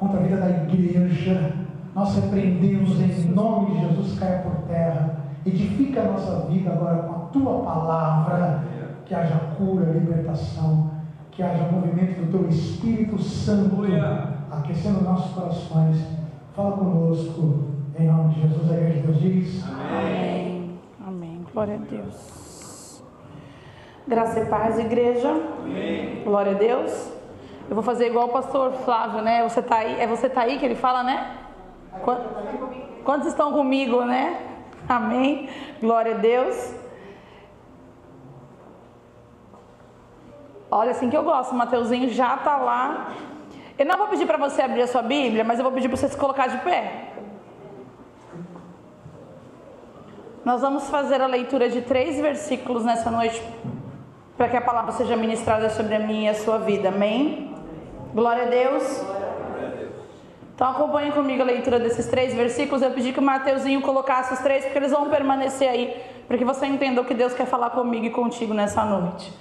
contra a vida da igreja, nós repreendemos em nome de Jesus, caia por terra. Edifica a nossa vida agora com a tua palavra, que haja cura, libertação, que haja movimento do teu Espírito Santo, aquecendo nossos corações. Fala conosco, em nome de Jesus. A igreja de Deus diz amém. Amém. Glória a Deus. Graça e paz, igreja. Amém. Glória a Deus. Eu vou fazer igual o pastor Flávio, né? Você tá aí, é você tá aí que ele fala, né? Quantos estão comigo, né? Amém. Glória a Deus. Olha, assim que eu gosto, o Mateuzinho já tá lá. Eu não vou pedir para você abrir a sua Bíblia, mas eu vou pedir para você se colocar de pé. Nós vamos fazer a leitura de 3 versículos nessa noite, para que a palavra seja ministrada sobre a minha e a sua vida. Amém? Glória a Deus. Então acompanhe comigo a leitura desses 3 versículos. Eu pedi que o Mateuzinho colocasse os 3, porque eles vão permanecer aí, para que você entenda o que Deus quer falar comigo e contigo nessa noite.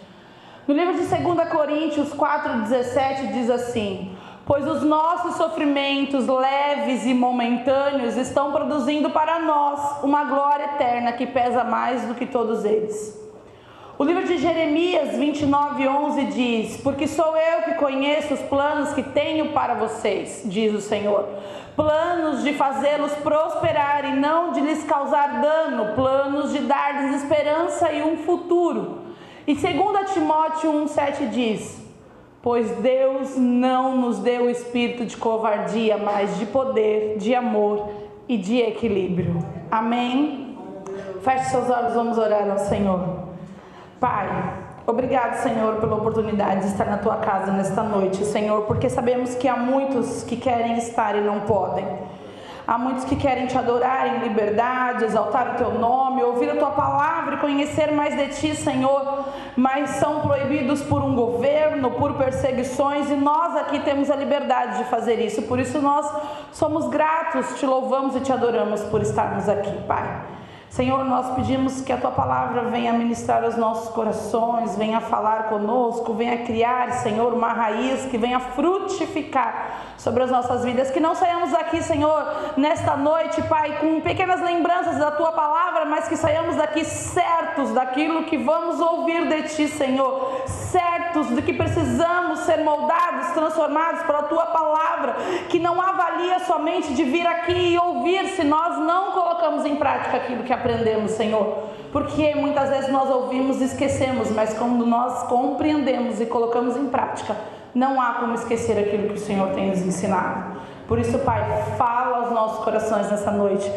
No livro de 2 Coríntios 4,17 diz assim: pois os nossos sofrimentos leves e momentâneos estão produzindo para nós uma glória eterna que pesa mais do que todos eles. O livro de Jeremias 29:11 diz: porque sou eu que conheço os planos que tenho para vocês, diz o Senhor, planos de fazê-los prosperar e não de lhes causar dano, planos de dar-lhes esperança e um futuro. E 2 Timóteo 1,7 diz: pois Deus não nos deu o espírito de covardia, mas de poder, de amor e de equilíbrio. Amém? Feche seus olhos, vamos orar ao Senhor. Pai, obrigado, Senhor, pela oportunidade de estar na Tua casa nesta noite, Senhor, porque sabemos que há muitos que querem estar e não podem. Há muitos que querem Te adorar em liberdade, exaltar o Teu nome, ouvir a Tua palavra e conhecer mais de Ti, Senhor, mas são proibidos por um governo, por perseguições, e nós aqui temos a liberdade de fazer isso. Por isso nós somos gratos, Te louvamos e Te adoramos por estarmos aqui, Pai. Senhor, nós pedimos que a Tua palavra venha ministrar os nossos corações, venha falar conosco, venha criar, Senhor, uma raiz que venha frutificar sobre as nossas vidas, que não saiamos daqui, Senhor, nesta noite, Pai, com pequenas lembranças da Tua palavra, mas que saiamos daqui certos daquilo que vamos ouvir de Ti, Senhor, certos de que precisamos ser moldados, transformados pela Tua palavra, que não avalia somente de vir aqui e ouvir se nós não colocamos em prática aquilo que aprendemos, Senhor, porque muitas vezes nós ouvimos e esquecemos, mas quando nós compreendemos e colocamos em prática, não há como esquecer aquilo que o Senhor tem nos ensinado. Por isso, Pai, fala aos nossos corações nessa noite,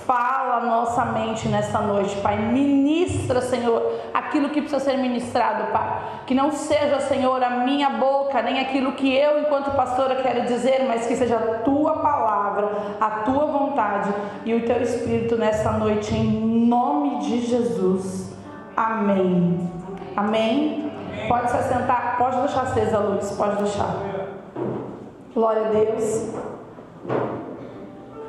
fala a nossa mente nessa noite, Pai, ministra, Senhor, aquilo que precisa ser ministrado, Pai, que não seja, Senhor, a minha boca, nem aquilo que eu, enquanto pastora, quero dizer, mas que seja a Tua palavra, a Tua vontade e o Teu Espírito nessa noite, em nome de Jesus, amém. Amém? Pode se assentar, pode deixar acesa a luz, pode deixar. Glória a Deus.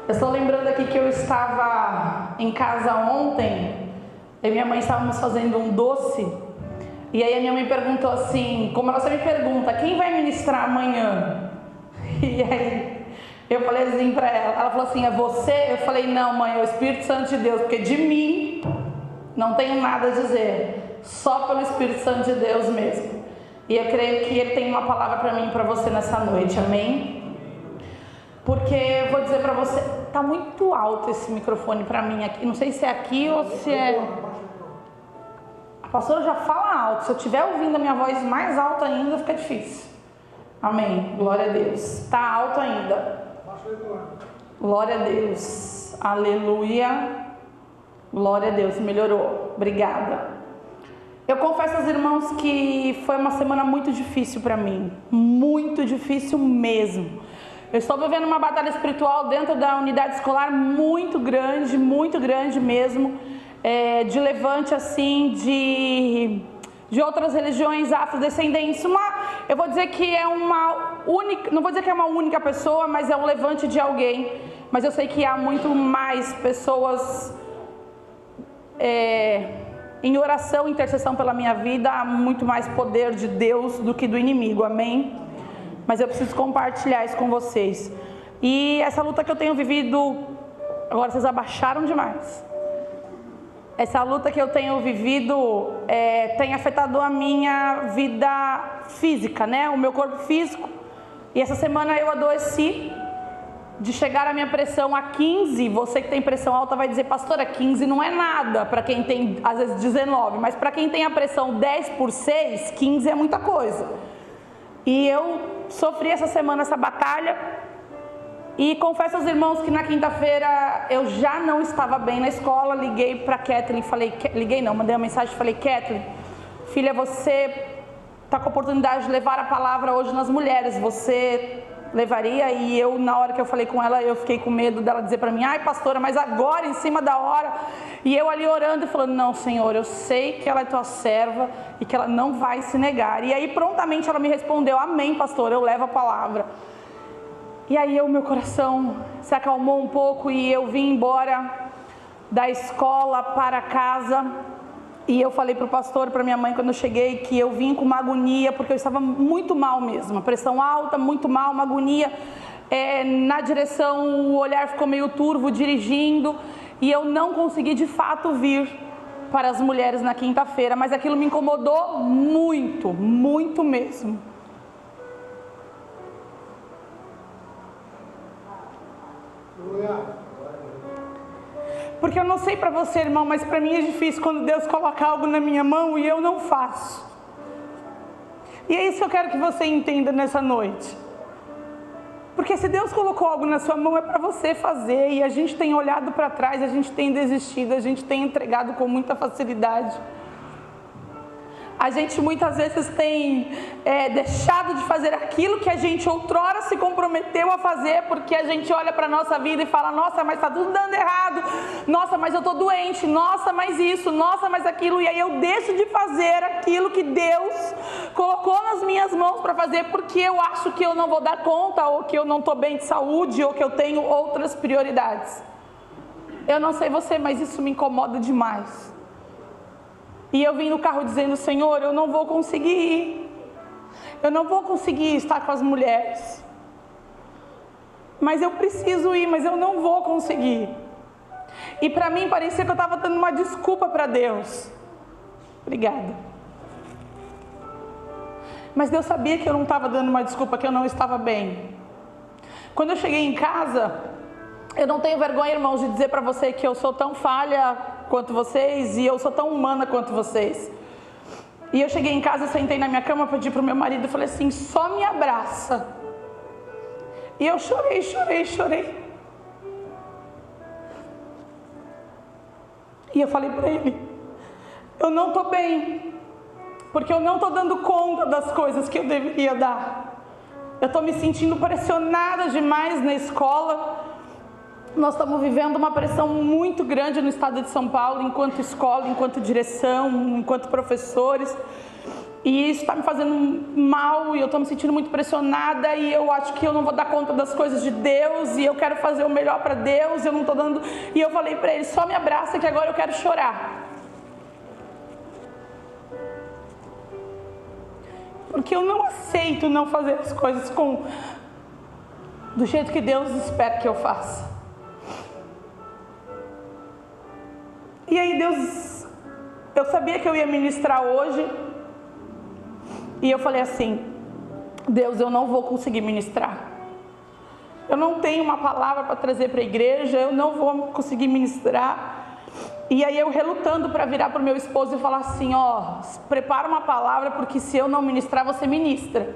Eu estou lembrando aqui que eu estava em casa ontem, eu e minha mãe estávamos fazendo um doce, e aí a minha mãe perguntou assim, como ela sempre pergunta, quem vai ministrar amanhã? E aí eu falei assim para ela falou assim, é você? Eu falei, não, mãe, é o Espírito Santo de Deus, porque de mim não tenho nada a dizer, só pelo Espírito Santo de Deus mesmo. E eu creio que Ele tem uma palavra para mim e para você nessa noite, amém? Porque eu vou dizer para você, tá muito alto esse microfone para mim aqui, não sei se é aqui ou se é... A pastora já fala alto, se eu estiver ouvindo a minha voz mais alta ainda, fica difícil. Amém, glória a Deus. Tá alto ainda. Glória a Deus, aleluia. Glória a Deus, melhorou, obrigada. Eu confesso aos irmãos que foi uma semana muito difícil para mim, muito difícil mesmo. Eu estou vivendo uma batalha espiritual dentro da unidade escolar muito grande mesmo, de levante assim, de outras religiões afrodescendentes. Eu vou dizer que é uma única, não vou dizer que é uma única pessoa, mas é um levante de alguém. Mas eu sei que há muito mais pessoas em oração, intercessão pela minha vida, há muito mais poder de Deus do que do inimigo, amém? mas eu preciso compartilhar isso com vocês. E essa luta que eu tenho vivido, agora vocês abaixaram demais. Essa luta que eu tenho vivido tem afetado a minha vida física, né? O meu corpo físico. E essa semana eu adoeci de chegar a minha pressão a 15. Você que tem pressão alta vai dizer, pastora, 15 não é nada para quem tem, às vezes, 19. Mas para quem tem a pressão 10/6, 15 é muita coisa. E eu sofri essa semana essa batalha. E confesso aos irmãos que na quinta-feira eu já não estava bem na escola. Liguei para Kathleen, mandei uma mensagem e falei, Kathleen, filha, você está com a oportunidade de levar a palavra hoje nas mulheres, você levaria? E eu, na hora que eu falei com ela, eu fiquei com medo dela dizer para mim, ai pastora, mas agora, em cima da hora. E eu ali orando e falando, não Senhor, eu sei que ela é tua serva e que ela não vai se negar. E aí prontamente ela me respondeu, amém pastor, eu levo a palavra. E aí meu coração se acalmou um pouco e eu vim embora da escola para casa. E eu falei para o pastor, para minha mãe quando eu cheguei, que eu vim com uma agonia, porque eu estava muito mal mesmo, a pressão alta, muito mal, uma agonia na direção, o olhar ficou meio turvo dirigindo, e eu não consegui de fato vir para as mulheres na quinta-feira, mas aquilo me incomodou muito, muito mesmo. Porque eu não sei para você, irmão, mas para mim é difícil quando Deus coloca algo na minha mão e eu não faço. E é isso que eu quero que você entenda nessa noite. Porque se Deus colocou algo na sua mão é para você fazer. E a gente tem olhado para trás, a gente tem desistido, a gente tem entregado com muita facilidade. A gente muitas vezes tem deixado de fazer aquilo que a gente outrora se comprometeu a fazer, porque a gente olha para a nossa vida e fala, nossa, mas está tudo dando errado, nossa, mas eu estou doente, nossa, mas isso, nossa, mas aquilo, e aí eu deixo de fazer aquilo que Deus colocou nas minhas mãos para fazer, porque eu acho que eu não vou dar conta, ou que eu não estou bem de saúde, ou que eu tenho outras prioridades. Eu não sei você, mas isso me incomoda demais. E eu vim no carro dizendo, Senhor, eu não vou conseguir ir. Eu não vou conseguir estar com as mulheres. Mas eu preciso ir, mas eu não vou conseguir. E para mim parecia que eu estava dando uma desculpa para Deus. Obrigada. Mas Deus sabia que eu não estava dando uma desculpa, que eu não estava bem. Quando eu cheguei em casa, eu não tenho vergonha, irmãos, de dizer para você que eu sou tão falha quanto vocês, e eu sou tão humana quanto vocês. E eu cheguei em casa, sentei na minha cama, pedi para o meu marido, falei assim, só me abraça. E eu chorei. E eu falei para ele, eu não estou bem, porque eu não estou dando conta das coisas que eu deveria dar. Eu estou me sentindo pressionada demais na escola. Nós estamos vivendo uma pressão muito grande no estado de São Paulo, enquanto escola, enquanto direção, enquanto professores. E isso está me fazendo mal, e eu estou me sentindo muito pressionada, e eu acho que eu não vou dar conta das coisas de Deus, e eu quero fazer o melhor para Deus, eu não estou dando... E eu falei para ele, só me abraça que agora eu quero chorar. Porque eu não aceito não fazer as coisas do jeito que Deus espera que eu faça. E aí Deus, eu sabia que eu ia ministrar hoje, e eu falei assim, Deus, eu não vou conseguir ministrar. Eu não tenho uma palavra para trazer para a igreja, eu não vou conseguir ministrar. E aí eu relutando para virar para o meu esposo e falar assim, ó, prepara uma palavra, porque se eu não ministrar, você ministra.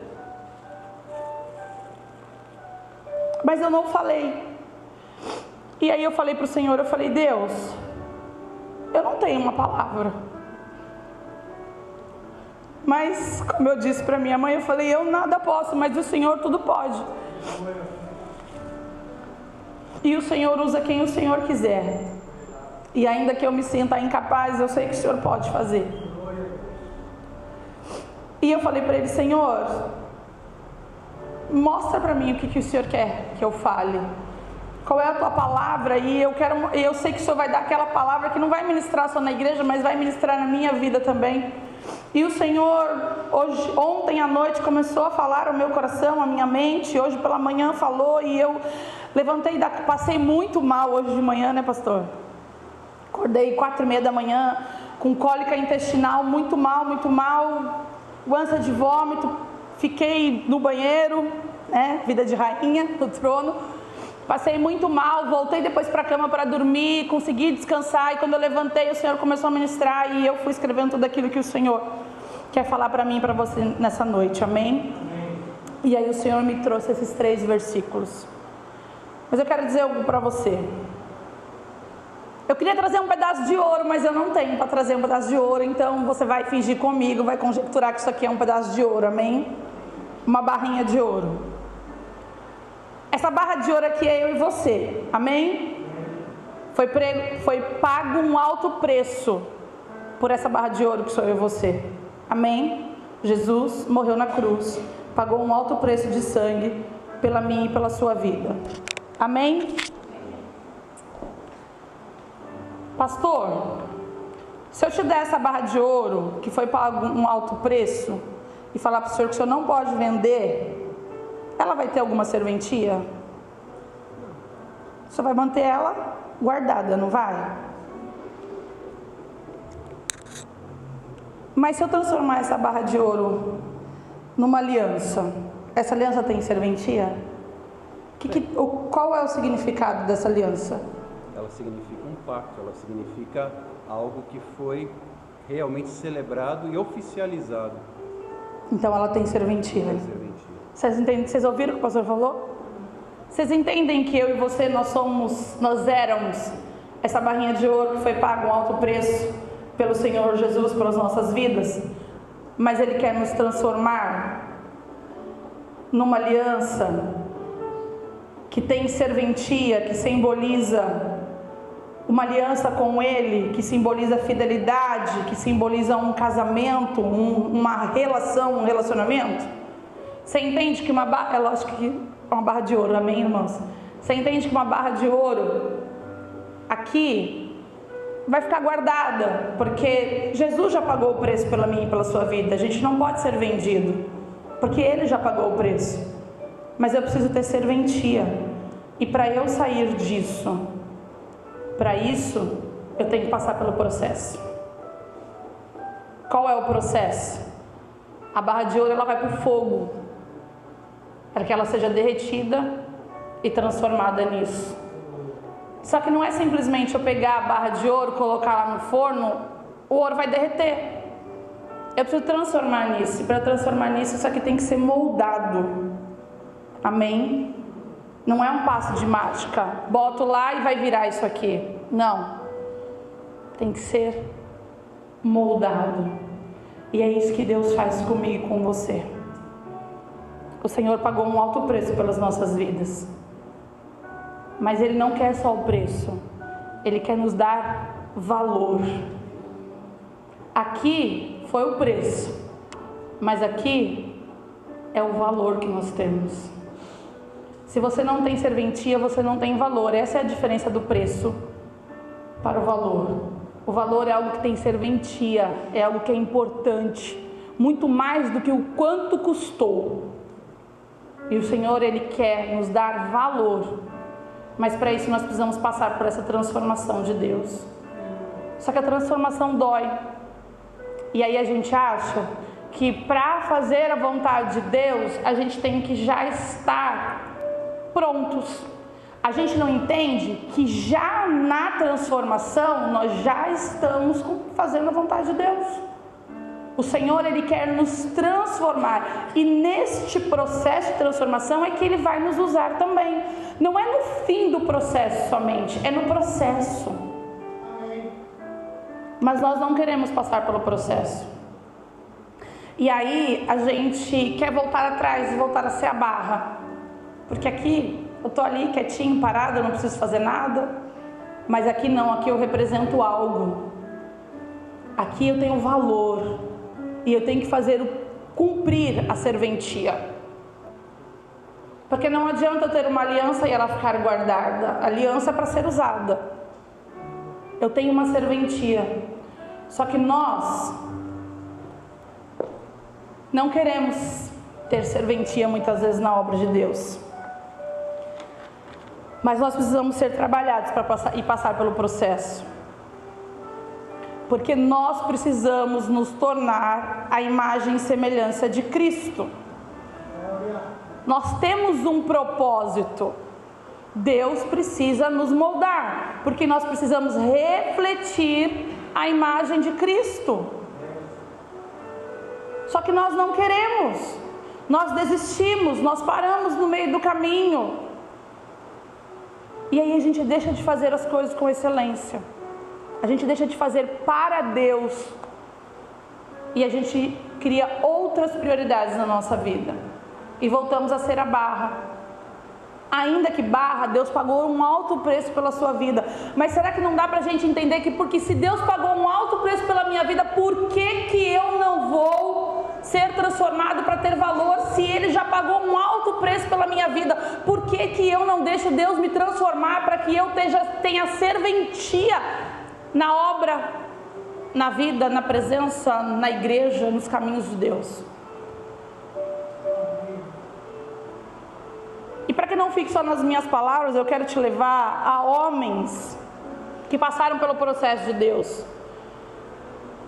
Mas eu não falei. E aí eu falei para o Senhor, eu falei, Deus, eu não tenho uma palavra. Mas, como eu disse para minha mãe, eu falei, eu nada posso, mas o Senhor tudo pode. E o Senhor usa quem o Senhor quiser. E ainda que eu me sinta incapaz, eu sei que o Senhor pode fazer. E eu falei para ele, Senhor, mostra para mim o que o Senhor quer que eu fale. Qual é a tua palavra? E eu sei que o Senhor vai dar aquela palavra que não vai ministrar só na igreja, mas vai ministrar na minha vida também. E o Senhor, ontem à noite, começou a falar ao meu coração, à minha mente. Hoje pela manhã falou e eu levantei, passei muito mal hoje de manhã, né, pastor? Acordei 4:30 da manhã, com cólica intestinal, muito mal, ânsia de vômito. Fiquei no banheiro, né, vida de rainha, no trono. Passei muito mal, voltei depois para a cama para dormir, consegui descansar. E quando eu levantei, o Senhor começou a ministrar e eu fui escrevendo tudo aquilo que o Senhor quer falar para mim e para você nessa noite, amém? E aí o Senhor me trouxe esses 3 versículos. Mas eu quero dizer algo para você. Eu queria trazer um pedaço de ouro, mas eu não tenho para trazer um pedaço de ouro. Então você vai fingir comigo, vai conjecturar que isso aqui é um pedaço de ouro, amém? Uma barrinha de ouro. Essa barra de ouro aqui é eu e você, amém? Foi pago um alto preço por essa barra de ouro que sou eu e você, amém? Jesus morreu na cruz, pagou um alto preço de sangue pela minha e pela sua vida, amém? Pastor, se eu te der essa barra de ouro que foi pago um alto preço e falar para o senhor que o senhor não pode vender, ela vai ter alguma serventia? Você vai manter ela guardada, não vai? Mas se eu transformar essa barra de ouro numa aliança, essa aliança tem serventia? Qual é o significado dessa aliança? Ela significa um pacto, ela significa algo que foi realmente celebrado e oficializado. Então ela tem serventia. Tem serventia. Vocês entendem? Vocês ouviram o que o pastor falou? Vocês entendem que eu e você, nós éramos essa barrinha de ouro que foi pago um alto preço pelo Senhor Jesus pelas nossas vidas? Mas Ele quer nos transformar numa aliança que tem serventia, que simboliza uma aliança com Ele, que simboliza fidelidade, que simboliza um casamento, uma relação, um relacionamento. Você entende que é lógico que é uma barra de ouro, amém, irmãos? Você entende que uma barra de ouro aqui vai ficar guardada, porque Jesus já pagou o preço pela minha e pela sua vida. A gente não pode ser vendido, porque Ele já pagou o preço. Mas eu preciso ter serventia. E para eu sair disso, para isso, eu tenho que passar pelo processo. Qual é o processo? A barra de ouro ela vai para o fogo, para que ela seja derretida e transformada nisso. Só que não é simplesmente eu pegar a barra de ouro, colocar lá no forno, o ouro vai derreter. Eu preciso transformar nisso. Para transformar nisso, isso aqui tem que ser moldado. Amém? Não é um passo de mágica. Boto lá e vai virar isso aqui. Não. Tem que ser moldado. E é isso que Deus faz comigo e com você. O Senhor pagou um alto preço pelas nossas vidas. Mas Ele não quer só o preço. Ele quer nos dar valor. Aqui foi o preço. Mas aqui é o valor que nós temos. Se você não tem serventia, você não tem valor. Essa é a diferença do preço para o valor. O valor é algo que tem serventia, é algo que é importante, muito mais do que o quanto custou. E o Senhor, Ele quer nos dar valor, mas para isso nós precisamos passar por essa transformação de Deus. Só que a transformação dói. E aí a gente acha que para fazer a vontade de Deus, a gente tem que já estar prontos. A gente não entende que já na transformação nós já estamos fazendo a vontade de Deus. O Senhor, Ele quer nos transformar, e neste processo de transformação é que Ele vai nos usar também. Não é no fim do processo somente, é no processo. Mas nós não queremos passar pelo processo. E aí a gente quer voltar atrás e voltar a ser a barra. Porque aqui eu estou ali quietinho, parado, eu não preciso fazer nada. Mas aqui não, aqui eu represento algo. Aqui eu tenho valor. E eu tenho que cumprir a serventia. Porque não adianta eu ter uma aliança e ela ficar guardada. A aliança é para ser usada. Eu tenho uma serventia. Só que nós não queremos ter serventia muitas vezes na obra de Deus. Mas nós precisamos ser trabalhados para passar pelo processo. Porque nós precisamos nos tornar a imagem e semelhança de Cristo. Nós temos um propósito. Deus precisa nos moldar, porque nós precisamos refletir a imagem de Cristo. Só que nós não queremos. Nós desistimos, nós paramos no meio do caminho. E aí a gente deixa de fazer as coisas com excelência. A gente deixa de fazer para Deus. E a gente cria outras prioridades na nossa vida. E voltamos a ser a Barra. Ainda que Barra, Deus pagou um alto preço pela sua vida. Mas será que não dá pra gente entender que porque se Deus pagou um alto preço pela minha vida, por que eu não vou ser transformado para ter valor? Se Ele já pagou um alto preço pela minha vida, por que eu não deixo Deus me transformar para que eu tenha serventia na obra, na vida, na presença, na igreja, nos caminhos de Deus? E para que não fique só nas minhas palavras, eu quero te levar a homens que passaram pelo processo de Deus.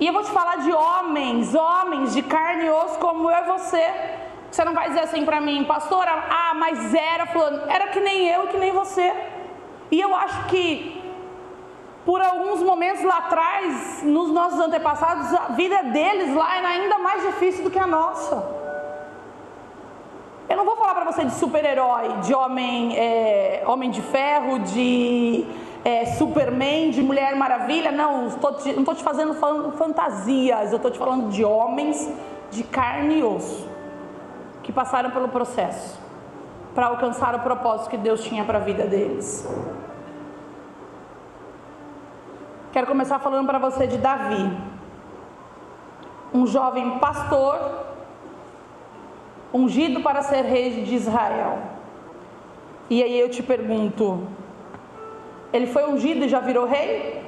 E eu vou te falar de homens de carne e osso como eu e você. Você não vai dizer assim para mim, pastora, mas era fulano. Era que nem eu e que nem você. E eu acho que por alguns momentos lá atrás, nos nossos antepassados, a vida deles lá era ainda mais difícil do que a nossa. Eu não vou falar para você de super-herói, de homem de ferro, de Superman, de Mulher Maravilha. Não estou te falando fantasias. Eu estou te falando de homens de carne e osso, que passaram pelo processo, para alcançar o propósito que Deus tinha para a vida deles. Quero começar falando para você de Davi, um jovem pastor, ungido para ser rei de Israel. E aí eu te pergunto, ele foi ungido e já virou rei?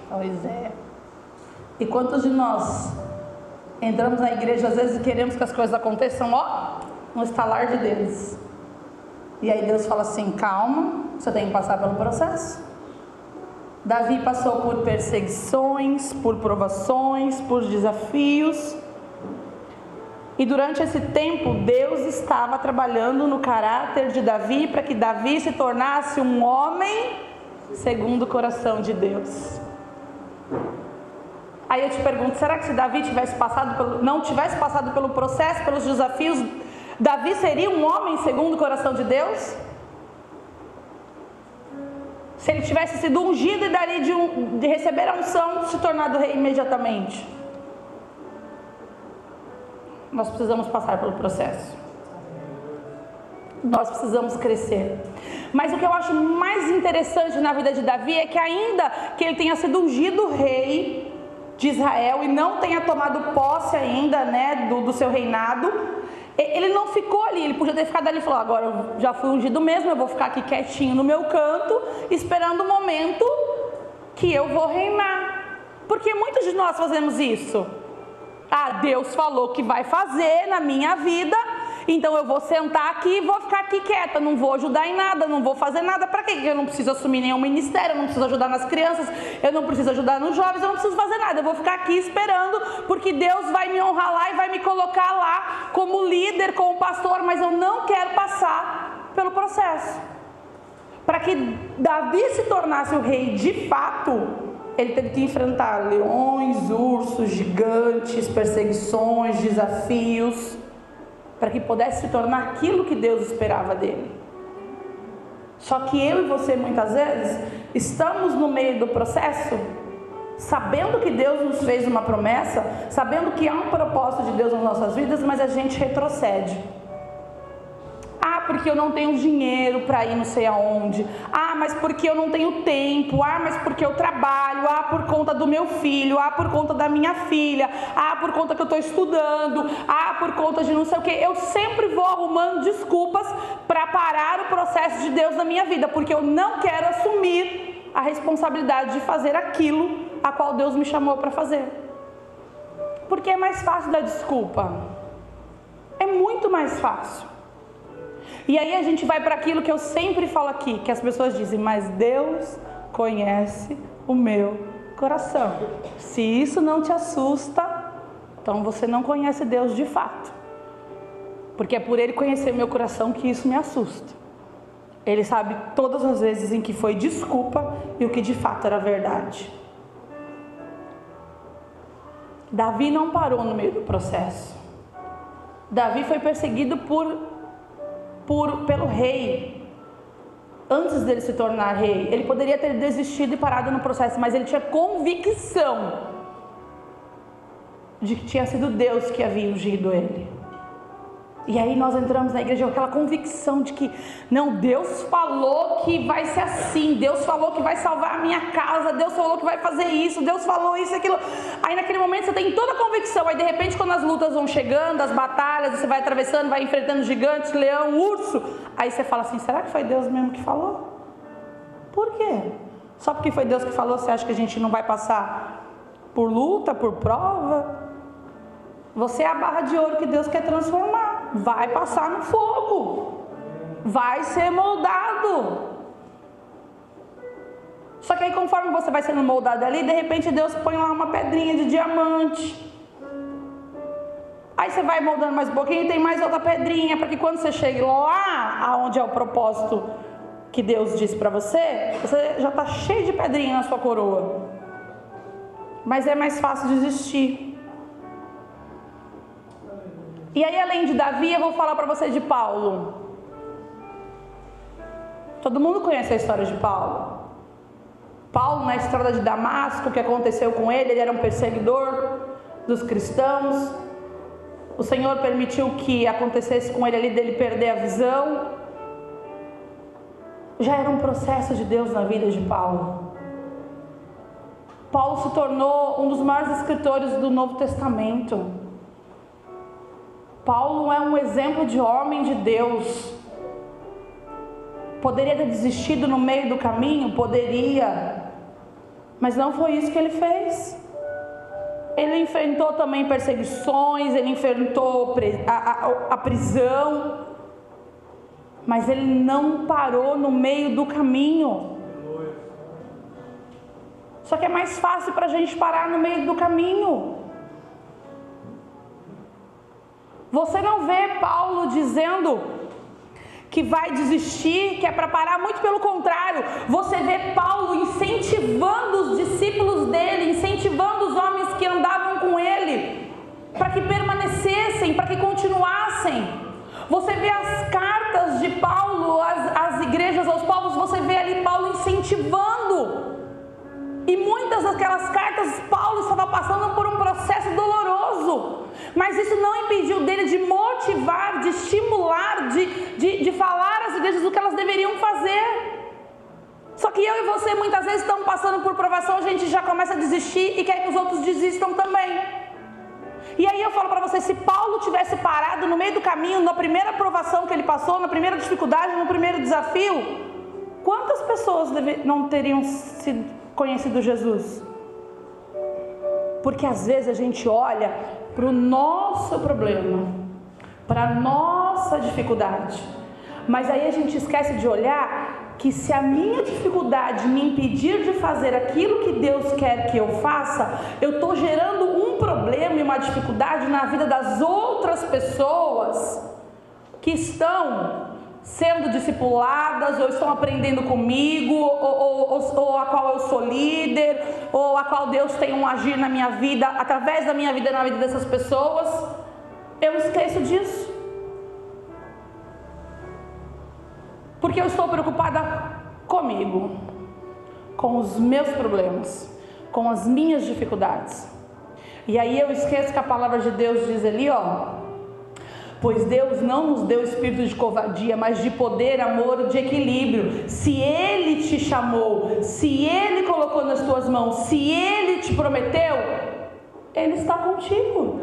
Pois é. E quantos de nós entramos na igreja às vezes e queremos que as coisas aconteçam, no estalar de dedos? E aí Deus fala assim, calma, você tem que passar pelo processo. Davi passou por perseguições, por provações, por desafios. E durante esse tempo, Deus estava trabalhando no caráter de Davi para que Davi se tornasse um homem segundo o coração de Deus. Aí eu te pergunto, será que se Davi não tivesse passado pelo processo, pelos desafios, Davi seria um homem segundo o coração de Deus? Se ele tivesse sido ungido e daria de receber a unção, se tornado rei imediatamente? Nós precisamos passar pelo processo. Nós precisamos crescer. Mas o que eu acho mais interessante na vida de Davi é que ainda que ele tenha sido ungido rei de Israel e não tenha tomado posse ainda, do seu reinado, ele não ficou ali. Ele podia ter ficado ali e falou, agora eu já fui ungido mesmo, eu vou ficar aqui quietinho no meu canto, esperando o momento que eu vou reinar. Porque muitos de nós fazemos isso. Deus falou que vai fazer na minha vida, então eu vou sentar aqui e vou ficar aqui quieta, não vou ajudar em nada, não vou fazer nada. Para quê? Eu não preciso assumir nenhum ministério, eu não preciso ajudar nas crianças, eu não preciso ajudar nos jovens, eu não preciso fazer nada, eu vou ficar aqui esperando, porque Deus vai me honrar lá e vai me colocar lá como líder, como pastor. Mas eu não quero passar pelo processo. Para que Davi se tornasse o rei de fato, ele teve que enfrentar leões, ursos, gigantes, perseguições, desafios, para que pudesse se tornar aquilo que Deus esperava dele. Só que eu e você muitas vezes estamos no meio do processo, sabendo que Deus nos fez uma promessa, sabendo que há um propósito de Deus nas nossas vidas, mas a gente retrocede. Porque eu não tenho dinheiro para ir não sei aonde. Mas porque eu não tenho tempo. Mas porque eu trabalho. Por conta do meu filho. Por conta da minha filha. Por conta que eu estou estudando. Por conta de não sei o que. Eu sempre vou arrumando desculpas para parar o processo de Deus na minha vida, porque eu não quero assumir a responsabilidade de fazer aquilo a qual Deus me chamou para fazer. Porque é mais fácil dar desculpa. É muito mais fácil. E aí a gente vai para aquilo que eu sempre falo aqui, que as pessoas dizem, mas Deus conhece o meu coração. Se isso não te assusta, então você não conhece Deus de fato. Porque é por Ele conhecer meu coração que isso me assusta. Ele sabe todas as vezes em que foi desculpa e o que de fato era verdade. Davi não parou no meio do processo. Davi foi perseguido pelo rei. Antes dele se tornar rei, ele poderia ter desistido e parado no processo, mas ele tinha convicção de que tinha sido Deus que havia ungido ele. E aí nós entramos na igreja com aquela convicção de que, não, Deus falou que vai ser assim, Deus falou que vai salvar a minha casa, Deus falou que vai fazer isso, Deus falou isso e aquilo. Aí naquele momento você tem toda a convicção, aí de repente quando as lutas vão chegando, as batalhas, você vai atravessando, vai enfrentando gigantes, leão, urso, aí você fala assim, será que foi Deus mesmo que falou? Por quê? Só porque foi Deus que falou, você acha que a gente não vai passar por luta, por prova? Você é a barra de ouro que Deus quer transformar. Vai passar no fogo. Vai ser moldado. Só que aí conforme você vai sendo moldado ali, de repente Deus põe lá uma pedrinha de diamante. Aí você vai moldando mais um pouquinho e tem mais outra pedrinha, para que quando você chegue lá aonde é o propósito que Deus disse para você, você já está cheio de pedrinha na sua coroa. Mas é mais fácil desistir. E aí, além de Davi, eu vou falar para você de Paulo. Todo mundo conhece a história de Paulo. Paulo, na estrada de Damasco, o que aconteceu com ele? Ele era um perseguidor dos cristãos. O Senhor permitiu que acontecesse com ele ali, dele perder a visão. Já era um processo de Deus na vida de Paulo. Paulo se tornou um dos maiores escritores do Novo Testamento. Paulo é um exemplo de homem de Deus. Poderia ter desistido no meio do caminho? Poderia. Mas não foi isso que ele fez. Ele enfrentou também perseguições, ele enfrentou a prisão. Mas ele não parou no meio do caminho. Só que é mais fácil para a gente parar no meio do caminho. Você não vê Paulo dizendo que vai desistir, que é para parar, muito pelo contrário. Você vê Paulo incentivando os discípulos dele, incentivando os homens que andavam com ele, para que permanecessem, para que continuassem. Você vê as cartas de Paulo, as igrejas aos povos, você vê ali Paulo incentivando. E muitas daquelas cartas, Paulo estava passando por um processo doloroso. Mas isso não impediu dele de motivar, de estimular, de falar às igrejas o que elas deveriam fazer. Só que eu e você muitas vezes estamos passando por provação, a gente já começa a desistir e quer que os outros desistam também. E aí eu falo para você, se Paulo tivesse parado no meio do caminho, na primeira provação que ele passou, na primeira dificuldade, no primeiro desafio, quantas pessoas não teriam conhecido Jesus? Porque às vezes a gente olha para o nosso problema, para a nossa dificuldade, mas aí a gente esquece de olhar que se a minha dificuldade me impedir de fazer aquilo que Deus quer que eu faça, eu estou gerando um problema e uma dificuldade na vida das outras pessoas que estão sendo discipuladas, ou estão aprendendo comigo, ou a qual eu sou líder, ou a qual Deus tem um agir na minha vida, através da minha vida, na vida dessas pessoas. Eu esqueço disso, porque eu estou preocupada comigo, com os meus problemas, com as minhas dificuldades. E aí eu esqueço que a palavra de Deus diz ali, pois Deus não nos deu espírito de covardia, mas de poder, amor e de equilíbrio. Se Ele te chamou, se Ele colocou nas tuas mãos, se Ele te prometeu, Ele está contigo.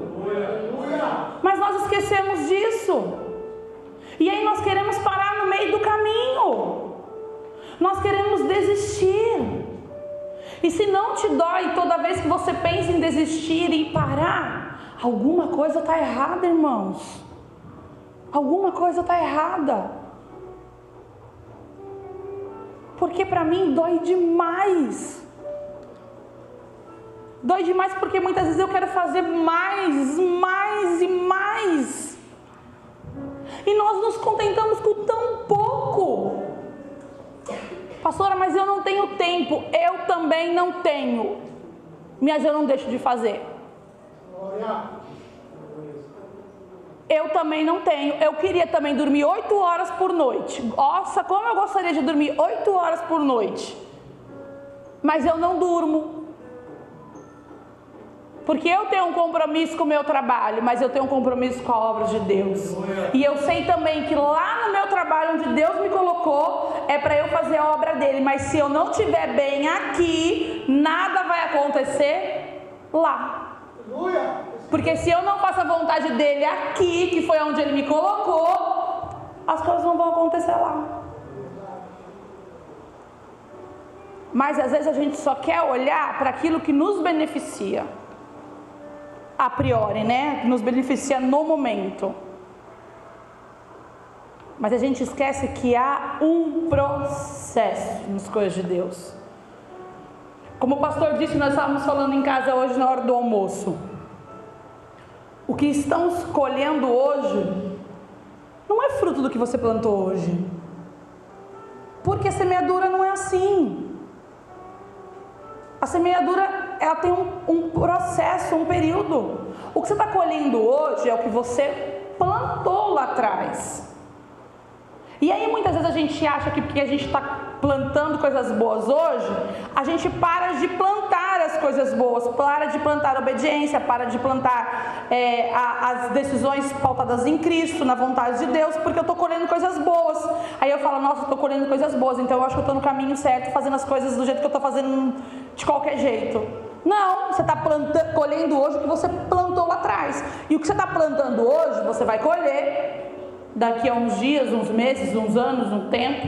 Mas nós esquecemos disso. E aí nós queremos parar no meio do caminho. Nós queremos desistir. E se não te dói toda vez que você pensa em desistir e parar, Alguma coisa está errada, irmãos. Alguma coisa está errada. Porque para mim dói demais. Dói demais porque muitas vezes eu quero fazer mais e mais. E nós nos contentamos com tão pouco. Pastora, mas eu não tenho tempo. Eu também não tenho. Mas eu não deixo de fazer. Eu também não tenho. Eu queria também dormir 8 horas por noite. Nossa, como eu gostaria de dormir 8 horas por noite. Mas eu não durmo. Porque eu tenho um compromisso com o meu trabalho, mas eu tenho um compromisso com a obra de Deus. E eu sei também que lá no meu trabalho, onde Deus me colocou, é para eu fazer a obra dele. Mas se eu não estiver bem aqui, nada vai acontecer lá. Porque se eu não faço a vontade dele aqui, que foi onde ele me colocou, as coisas não vão acontecer lá. Mas às vezes a gente só quer olhar para aquilo que nos beneficia. A priori, né? Que nos beneficia no momento. Mas a gente esquece que há um processo nas coisas de Deus. Como o pastor disse, nós estávamos falando em casa hoje na hora do almoço. O que estamos colhendo hoje não é fruto do que você plantou hoje. Porque a semeadura não é assim. A semeadura, ela tem um processo, um período. O que você está colhendo hoje é o que você plantou lá atrás. E aí muitas vezes a gente acha que porque a gente está plantando coisas boas hoje, a gente para de plantar as coisas boas, para de plantar a obediência, para de plantar as decisões pautadas em Cristo, na vontade de Deus, porque eu estou colhendo coisas boas. Aí eu falo, nossa, eu estou colhendo coisas boas, então eu acho que eu estou no caminho certo, fazendo as coisas do jeito que eu estou fazendo, de qualquer jeito. Não, você está colhendo hoje o que você plantou lá atrás. E o que você está plantando hoje, você vai colher daqui a uns dias, uns meses, uns anos, um tempo.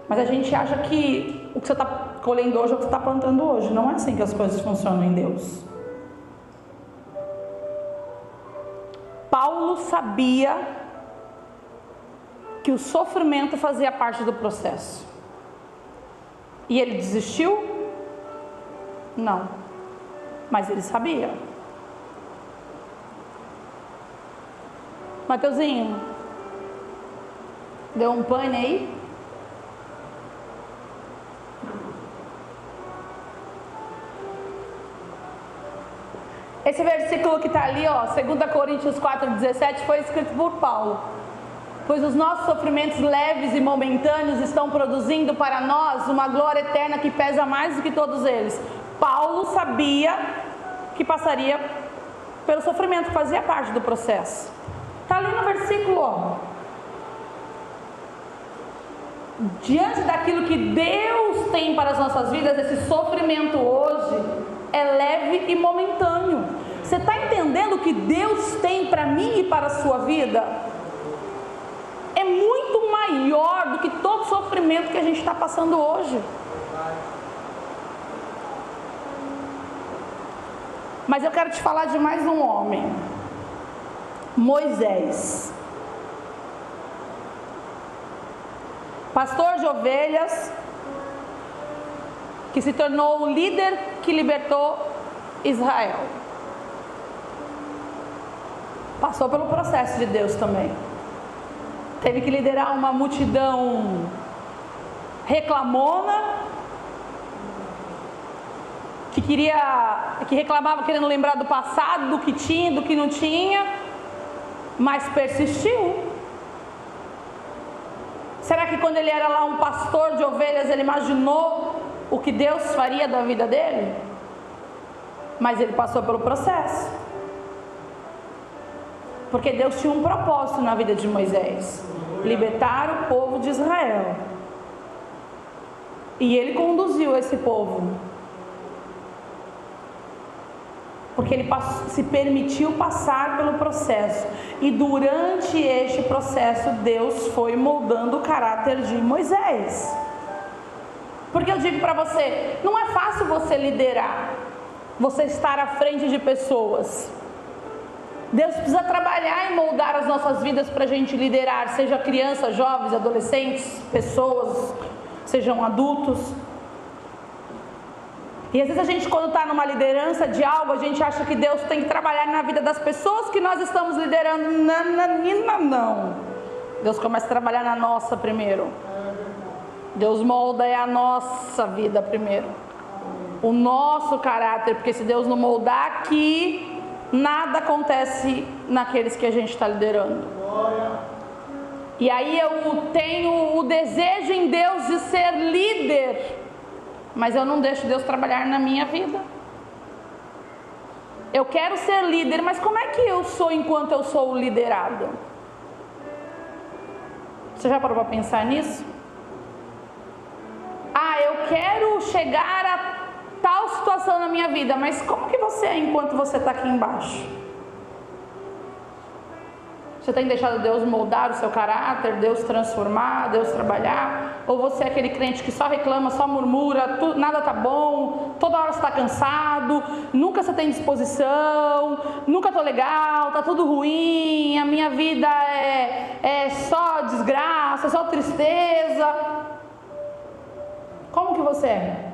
Mas a gente acha que o que você está colhendo hoje é o que você está plantando hoje. Não é assim que as coisas funcionam em Deus. Paulo sabia que o sofrimento fazia parte do processo. E ele desistiu? Não. Mas ele sabia. Mateuzinho, deu um pane aí? Esse versículo que está ali, ó, 2 Coríntios 4,17, foi escrito por Paulo. Pois os nossos sofrimentos leves e momentâneos estão produzindo para nós uma glória eterna que pesa mais do que todos eles. Paulo sabia que passaria pelo sofrimento, que fazia parte do processo. Está ali no versículo, ó. Diante daquilo que Deus tem para as nossas vidas, esse sofrimento hoje é leve e momentâneo. Você está entendendo o que Deus tem para mim e para a sua vida? É muito maior do que todo sofrimento que a gente está passando hoje. Mas eu quero te falar de mais um homem. Moisés, pastor de ovelhas, que se tornou o líder que libertou Israel. Passou pelo processo de Deus também. Teve que liderar uma multidão reclamona, que reclamava querendo lembrar do passado, do que tinha, do que não tinha. Mas persistiu. Será que quando ele era lá um pastor de ovelhas, ele imaginou o que Deus faria da vida dele? Mas ele passou pelo processo. Porque Deus tinha um propósito na vida de Moisés: libertar o povo de Israel. E ele conduziu esse povo. Porque ele se permitiu passar pelo processo. E durante este processo, Deus foi moldando o caráter de Moisés. Porque eu digo para você, não é fácil você liderar. você estar à frente de pessoas. Deus precisa trabalhar e moldar as nossas vidas para a gente liderar, seja crianças, jovens, adolescentes, pessoas, sejam adultos. E às vezes a gente, quando está numa liderança de algo, a gente acha que Deus tem que trabalhar na vida das pessoas que nós estamos liderando. Não. Deus começa a trabalhar na nossa primeiro. Deus molda a nossa vida primeiro. O nosso caráter, porque se Deus não moldar aqui, nada acontece naqueles que a gente está liderando. E aí eu tenho o desejo em Deus de ser líder, mas eu não deixo Deus trabalhar na minha vida. Eu quero ser líder, mas como é que eu sou enquanto eu sou liderado? Você já parou para pensar nisso? Eu quero chegar a tal situação na minha vida, mas como que você é enquanto você está aqui embaixo? Você tem deixado Deus moldar o seu caráter, Deus transformar, Deus trabalhar? Ou você é aquele crente que só reclama, só murmura, nada tá bom, toda hora você está cansado, nunca você tem disposição, nunca tô legal, tá tudo ruim, a minha vida é só desgraça, é só tristeza. Como que você é?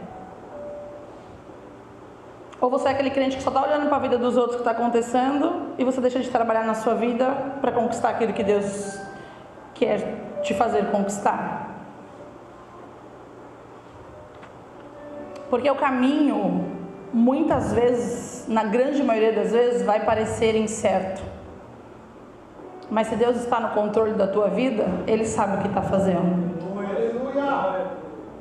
Ou você é aquele crente que só está olhando para a vida dos outros que está acontecendo e você deixa de trabalhar na sua vida para conquistar aquilo que Deus quer te fazer conquistar? Porque o caminho, muitas vezes, na grande maioria das vezes, vai parecer incerto. Mas se Deus está no controle da tua vida, Ele sabe o que está fazendo.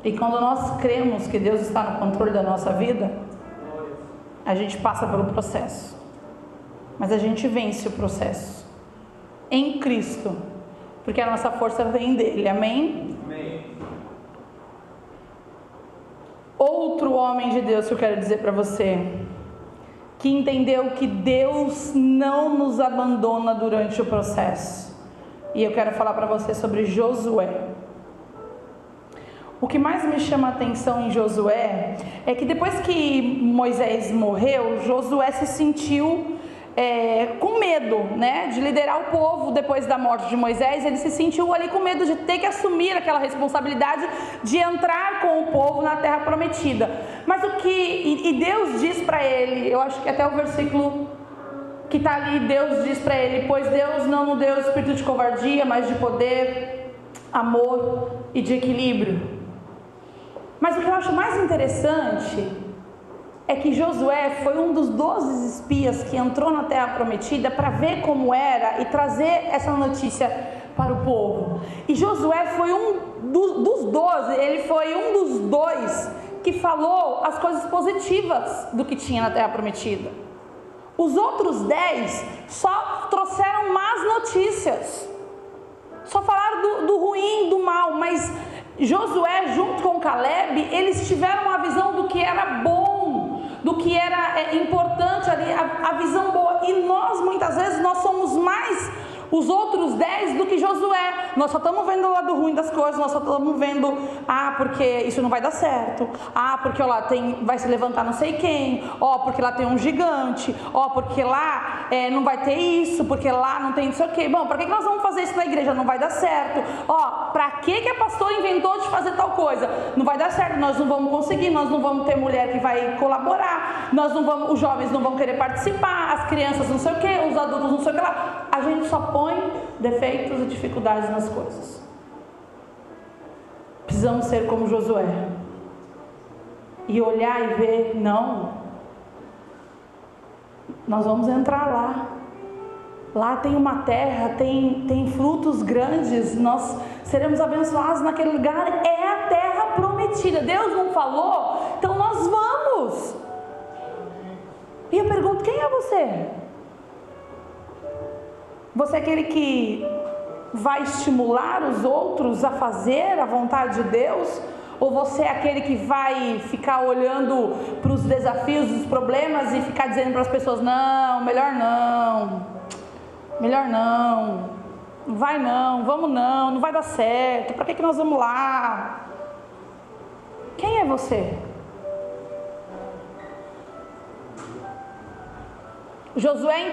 E quando nós cremos que Deus está no controle da nossa vida, a gente passa pelo processo, mas a gente vence o processo em Cristo, porque a nossa força vem dele. Amém? Amém. Outro homem de Deus que eu quero dizer para você, que entendeu que Deus não nos abandona durante o processo, e eu quero falar para você sobre Josué. O que mais me chama a atenção em Josué é que depois que Moisés morreu, Josué se sentiu com medo, né, de liderar o povo depois da morte de Moisés. Ele se sentiu ali com medo de ter que assumir aquela responsabilidade de entrar com o povo na terra prometida. Mas e Deus diz para ele, eu acho que até o versículo que está ali, Deus diz para ele: pois Deus não nos deu espírito de covardia, mas de poder, amor e de equilíbrio. Mas o que eu acho mais interessante é que Josué foi um dos 12 espias que entrou na terra prometida para ver como era e trazer essa notícia para o povo. E Josué foi um dos 12, ele foi um dos 2 que falou as coisas positivas do que tinha na terra prometida. Os outros 10 só trouxeram más notícias, só falaram do ruim, do mal. Mas Josué, junto com Caleb, eles tiveram uma visão do que era bom, do que era importante ali, a visão boa. E nós, muitas vezes, nós somos mais os outros 10 do que Josué. Nós só estamos vendo o lado ruim das coisas, nós só estamos vendo, porque isso não vai dar certo, porque lá vai se levantar não sei quem, porque lá tem um gigante, porque lá não vai ter isso, porque lá não tem não sei o que. Bom, para que nós vamos fazer isso na igreja? Não vai dar certo. Para que a pastora inventou de fazer tal coisa? Não vai dar certo, nós não vamos conseguir, nós não vamos ter mulher que vai colaborar, os jovens não vão querer participar, as crianças não sei o que, os adultos não sei o que lá. A gente só põe defeitos e dificuldades nas coisas. Precisamos ser como Josué e olhar e ver: não, nós vamos entrar lá tem uma terra, tem frutos grandes, nós seremos abençoados naquele lugar. É a terra prometida. Deus não falou, então nós vamos. E eu pergunto: quem é você? Você é aquele que vai estimular os outros a fazer a vontade de Deus? Ou você é aquele que vai ficar olhando para os desafios, os problemas e ficar dizendo para as pessoas: não, melhor não, não vai não, vamos não vai dar certo, para que nós vamos lá? Quem é você? Josué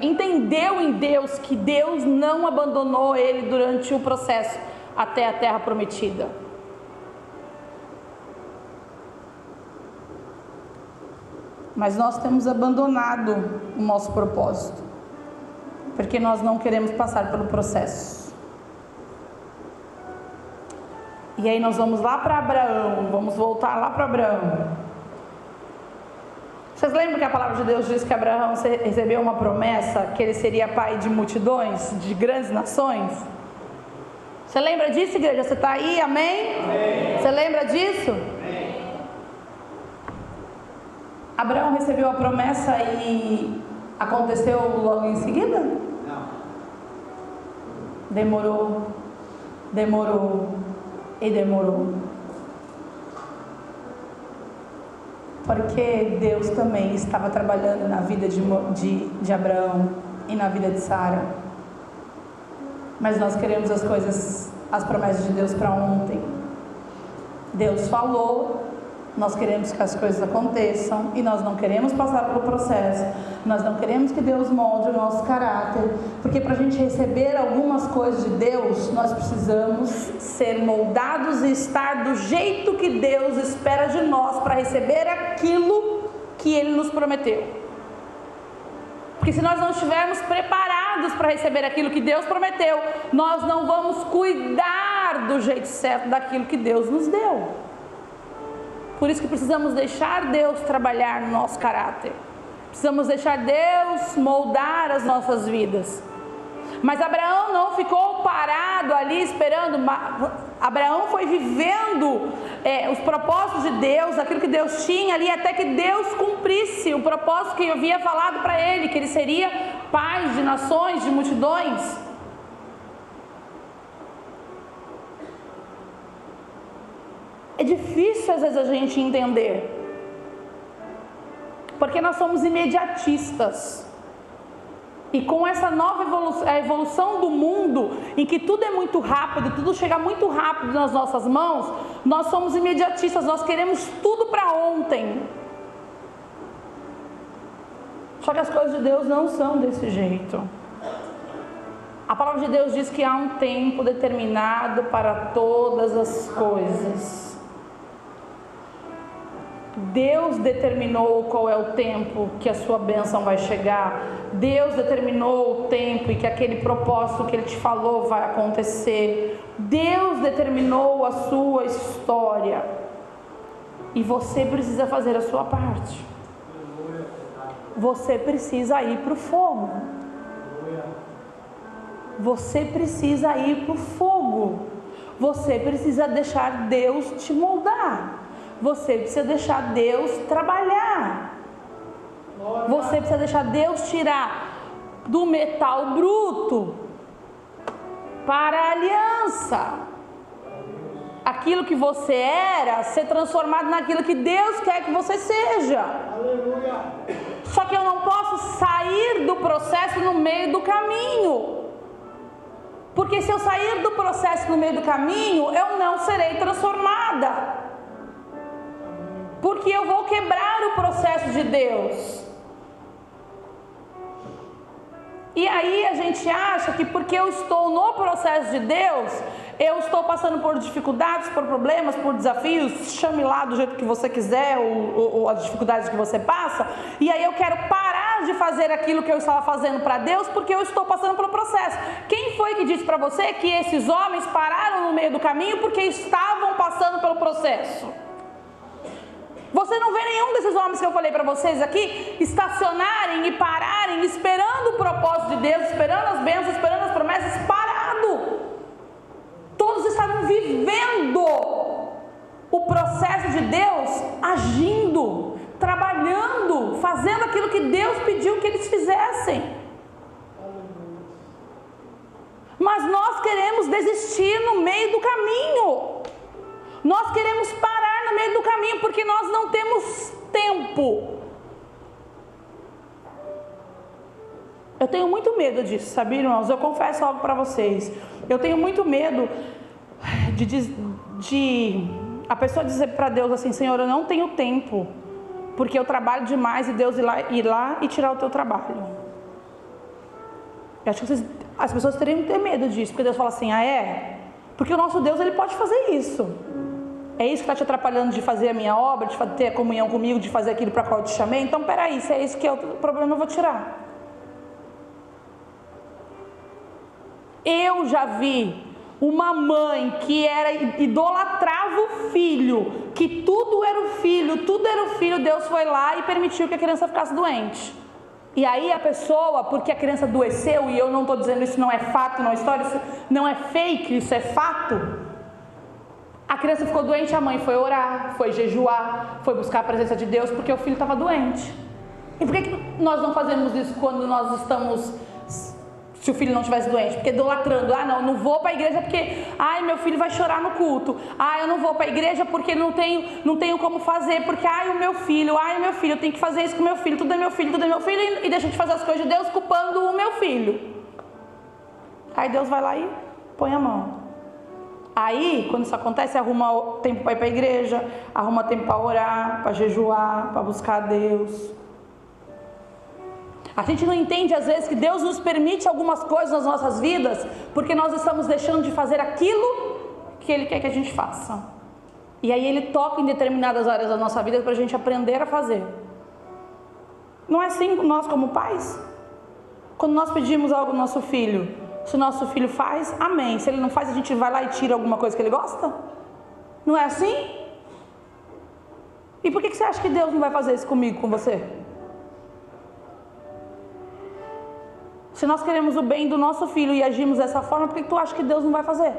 entendeu em Deus que Deus não abandonou ele durante o processo até a terra prometida. Mas nós temos abandonado o nosso propósito, porque nós não queremos passar pelo processo. E aí nós vamos lá para Abraão, vamos voltar lá para Abraão. Vocês lembram que a palavra de Deus diz que Abraão recebeu uma promessa, que ele seria pai de multidões, de grandes nações? Você lembra disso, igreja? Você está aí, amém? Amém? Você lembra disso? Amém. Abraão recebeu a promessa e aconteceu logo em seguida? Não. Demorou e demorou. Porque Deus também estava trabalhando na vida de Abraão e na vida de Sara. Mas nós queremos as promessas de Deus para ontem. Deus falou, nós queremos que as coisas aconteçam e nós não queremos passar pelo processo. Nós não queremos que Deus molde o nosso caráter, porque para a gente receber algumas coisas de Deus, nós precisamos ser moldados e estar do jeito que Deus espera de nós para receber aquilo que Ele nos prometeu. Porque se nós não estivermos preparados para receber aquilo que Deus prometeu, nós não vamos cuidar do jeito certo daquilo que Deus nos deu. Por isso que precisamos deixar Deus trabalhar no nosso caráter. Precisamos deixar Deus moldar as nossas vidas. Mas Abraão não ficou parado ali esperando. Abraão foi vivendo os propósitos de Deus, aquilo que Deus tinha ali, até que Deus cumprisse o propósito que havia falado para ele, que ele seria pai de nações, de multidões. É difícil às vezes a gente entender, porque nós somos imediatistas. E com essa nova evolução, a evolução do mundo, em que tudo é muito rápido, tudo chega muito rápido nas nossas mãos, nós somos imediatistas, nós queremos tudo para ontem. Só que as coisas de Deus não são desse jeito. A palavra de Deus diz que há um tempo determinado para todas as coisas. Deus determinou qual é o tempo que a sua bênção vai chegar. Deus determinou o tempo e que aquele propósito que Ele te falou vai acontecer. Deus determinou a sua história. E você precisa fazer a sua parte. Você precisa ir para o fogo. Você precisa ir para o fogo. Você precisa deixar Deus te moldar. Você precisa deixar Deus trabalhar. Você precisa deixar Deus tirar do metal bruto para a aliança. Aquilo que você era, ser transformado naquilo que Deus quer que você seja. Só que eu não posso sair do processo no meio do caminho. Porque se eu sair do processo no meio do caminho, eu não serei transformada. Porque eu vou quebrar o processo de Deus. E aí a gente acha que porque eu estou no processo de Deus, eu estou passando por dificuldades, por problemas, por desafios, chame lá do jeito que você quiser, ou as dificuldades que você passa, e aí eu quero parar de fazer aquilo que eu estava fazendo para Deus, porque eu estou passando pelo processo. Quem foi que disse para você que esses homens pararam no meio do caminho porque estavam passando pelo processo? Você não vê nenhum desses homens que eu falei para vocês aqui estacionarem e pararem, esperando o propósito de Deus, esperando as bênçãos, esperando as promessas, parado. Todos estavam vivendo o processo de Deus, agindo, trabalhando, fazendo aquilo que Deus pediu que eles fizessem. Mas nós queremos desistir no meio do caminho. Nós queremos parar no meio do caminho porque nós não temos tempo. Eu tenho muito medo disso, sabe, irmãos? Eu confesso algo para vocês. Eu tenho muito medo de a pessoa dizer para Deus assim: Senhor, eu não tenho tempo. porque eu trabalho demais e Deus ir lá e tirar o teu trabalho. Eu acho que as pessoas teriam que ter medo disso, porque Deus fala assim, porque o nosso Deus, ele pode fazer isso. É isso que está te atrapalhando de fazer a minha obra, de ter a comunhão comigo, de fazer aquilo para qual eu te chamei? Então peraí, se é isso que é o problema, eu vou tirar. Eu já vi uma mãe que idolatrava o filho, que tudo era o filho, Deus foi lá e permitiu que a criança ficasse doente. E aí a pessoa, porque a criança adoeceu, e eu não estou dizendo isso não é fato, não é história, isso não é fake, isso é fato. A criança ficou doente, a mãe foi orar, foi jejuar, foi buscar a presença de Deus, porque o filho estava doente. E por que nós não fazemos isso quando nós estamos, se o filho não estivesse doente? Porque idolatrando, não vou para a igreja porque, meu filho vai chorar no culto. Eu não vou para a igreja porque não tenho como fazer, porque, o meu filho, eu tenho que fazer isso com o meu filho, tudo é meu filho, e deixa de fazer as coisas de Deus culpando o meu filho. Aí Deus vai lá e põe a mão. Aí, quando isso acontece, arruma tempo para ir para a igreja, arruma tempo para orar, para jejuar, para buscar a Deus. A gente não entende às vezes que Deus nos permite algumas coisas nas nossas vidas, porque nós estamos deixando de fazer aquilo que Ele quer que a gente faça. E aí Ele toca em determinadas áreas da nossa vida para a gente aprender a fazer. Não é assim nós como pais? Quando nós pedimos algo ao nosso filho, se o nosso filho faz, amém. Se ele não faz, a gente vai lá e tira alguma coisa que ele gosta? Não é assim? E por que você acha que Deus não vai fazer isso comigo, com você? Se nós queremos o bem do nosso filho e agimos dessa forma, por que tu acha que Deus não vai fazer?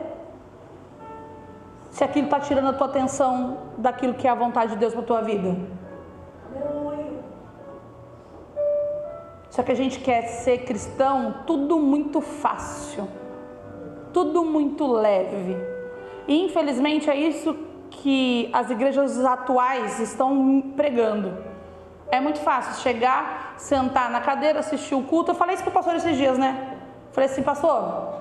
Se aquilo está tirando a tua atenção daquilo que é a vontade de Deus para a tua vida. Só que a gente quer ser cristão, tudo muito fácil, tudo muito leve. E infelizmente é isso que as igrejas atuais estão pregando. É muito fácil chegar, sentar na cadeira, assistir o culto. Eu falei isso para o pastor esses dias, né? Falei assim, pastor,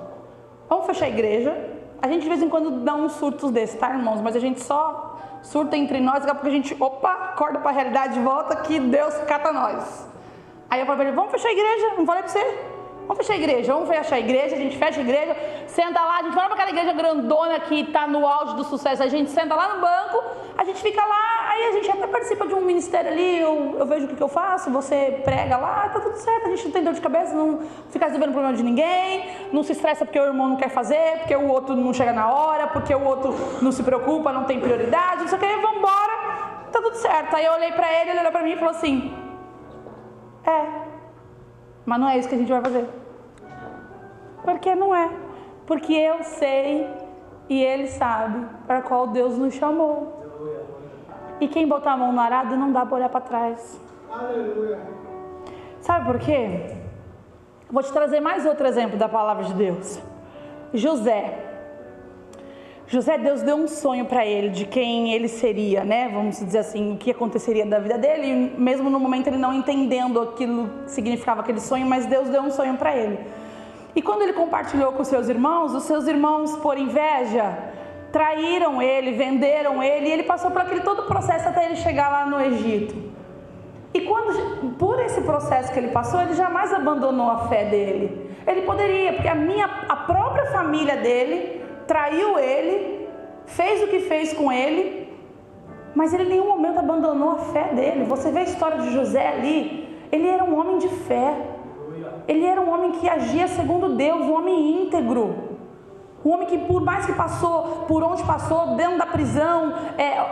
vamos fechar a igreja. A gente de vez em quando dá uns surtos desses, tá, irmãos? Mas a gente só surta entre nós, daqui a pouco a gente, acorda para a realidade de volta, que Deus cata nós. Aí eu falei para ele, vamos fechar a igreja, não falei para você? Vamos fechar a igreja, a gente fecha a igreja, senta lá, a gente vai para aquela igreja grandona que está no auge do sucesso, a gente senta lá no banco, a gente fica lá, aí a gente até participa de um ministério ali, eu vejo o que eu faço, você prega lá, tá tudo certo, a gente não tem dor de cabeça, não fica resolvendo problema de ninguém, não se estressa porque o irmão não quer fazer, porque o outro não chega na hora, porque o outro não se preocupa, não tem prioridade, não sei o que, vamos embora, tá tudo certo. Aí eu olhei para ele olhou para mim e falou assim, mas não é isso que a gente vai fazer. Porque não é. Porque eu sei e Ele sabe para qual Deus nos chamou. E quem botar a mão no arado não dá para olhar para trás. Aleluia. Sabe por quê? Vou te trazer mais outro exemplo da palavra de Deus. José, Deus deu um sonho para ele de quem ele seria, né? Vamos dizer assim, o que aconteceria da vida dele. E mesmo no momento ele não entendendo aquilo que significava aquele sonho, mas Deus deu um sonho para ele. E quando ele compartilhou com os seus irmãos, por inveja, traíram ele, venderam ele, e ele passou por aquele todo o processo até ele chegar lá no Egito. E por esse processo que ele passou, ele jamais abandonou a fé dele. Ele poderia, porque a própria família dele traiu ele, fez o que fez com ele, mas ele em nenhum momento abandonou a fé dele. Você vê a história de José ali, ele era um homem de fé, ele era um homem que agia segundo Deus, um homem íntegro, um homem que por mais que passou, por onde passou, dentro da prisão,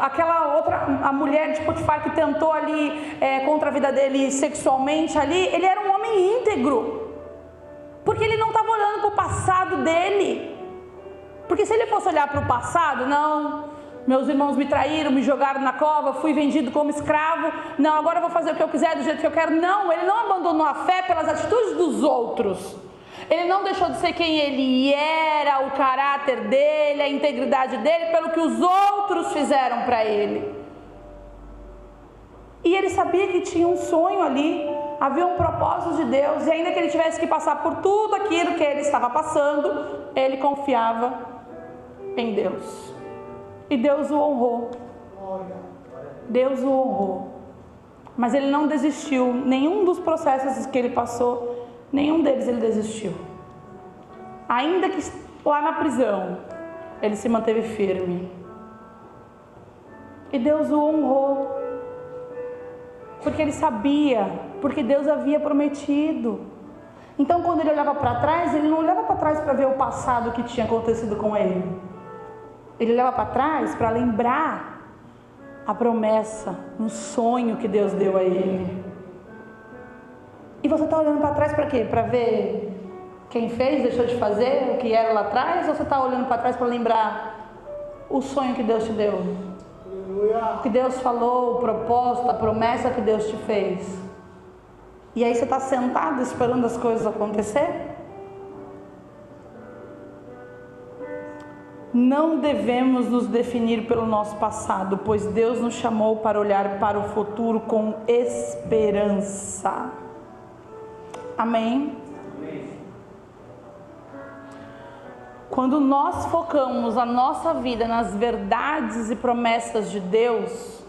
aquela outra, a mulher de Potifar que tentou ali contra a vida dele sexualmente ali, ele era um homem íntegro, porque ele não estava olhando para o passado dele. Porque se ele fosse olhar para o passado, não, meus irmãos me traíram, me jogaram na cova, fui vendido como escravo, não, agora eu vou fazer o que eu quiser, do jeito que eu quero. Não, ele não abandonou a fé pelas atitudes dos outros. Ele não deixou de ser quem ele era, o caráter dele, a integridade dele, pelo que os outros fizeram para ele. E ele sabia que tinha um sonho ali, havia um propósito de Deus, e ainda que ele tivesse que passar por tudo aquilo que ele estava passando, ele confiava em Deus. E Deus o honrou. Deus o honrou. Mas ele não desistiu. Nenhum dos processos que ele passou, nenhum deles ele desistiu. Ainda que lá na prisão, ele se manteve firme. E Deus o honrou. Porque ele sabia, porque Deus havia prometido. Então quando ele olhava para trás, ele não olhava para trás para ver o passado que tinha acontecido com ele. Ele olhava para trás para lembrar a promessa, um sonho que Deus deu a ele. E você está olhando para trás para quê? Para ver quem fez, deixou de fazer, o que era lá atrás? Ou você está olhando para trás para lembrar o sonho que Deus te deu? O que Deus falou, o propósito, a promessa que Deus te fez? E aí você está sentado esperando as coisas acontecer? Não devemos nos definir pelo nosso passado, pois Deus nos chamou para olhar para o futuro com esperança. Amém? Quando nós focamos a nossa vida nas verdades e promessas de Deus,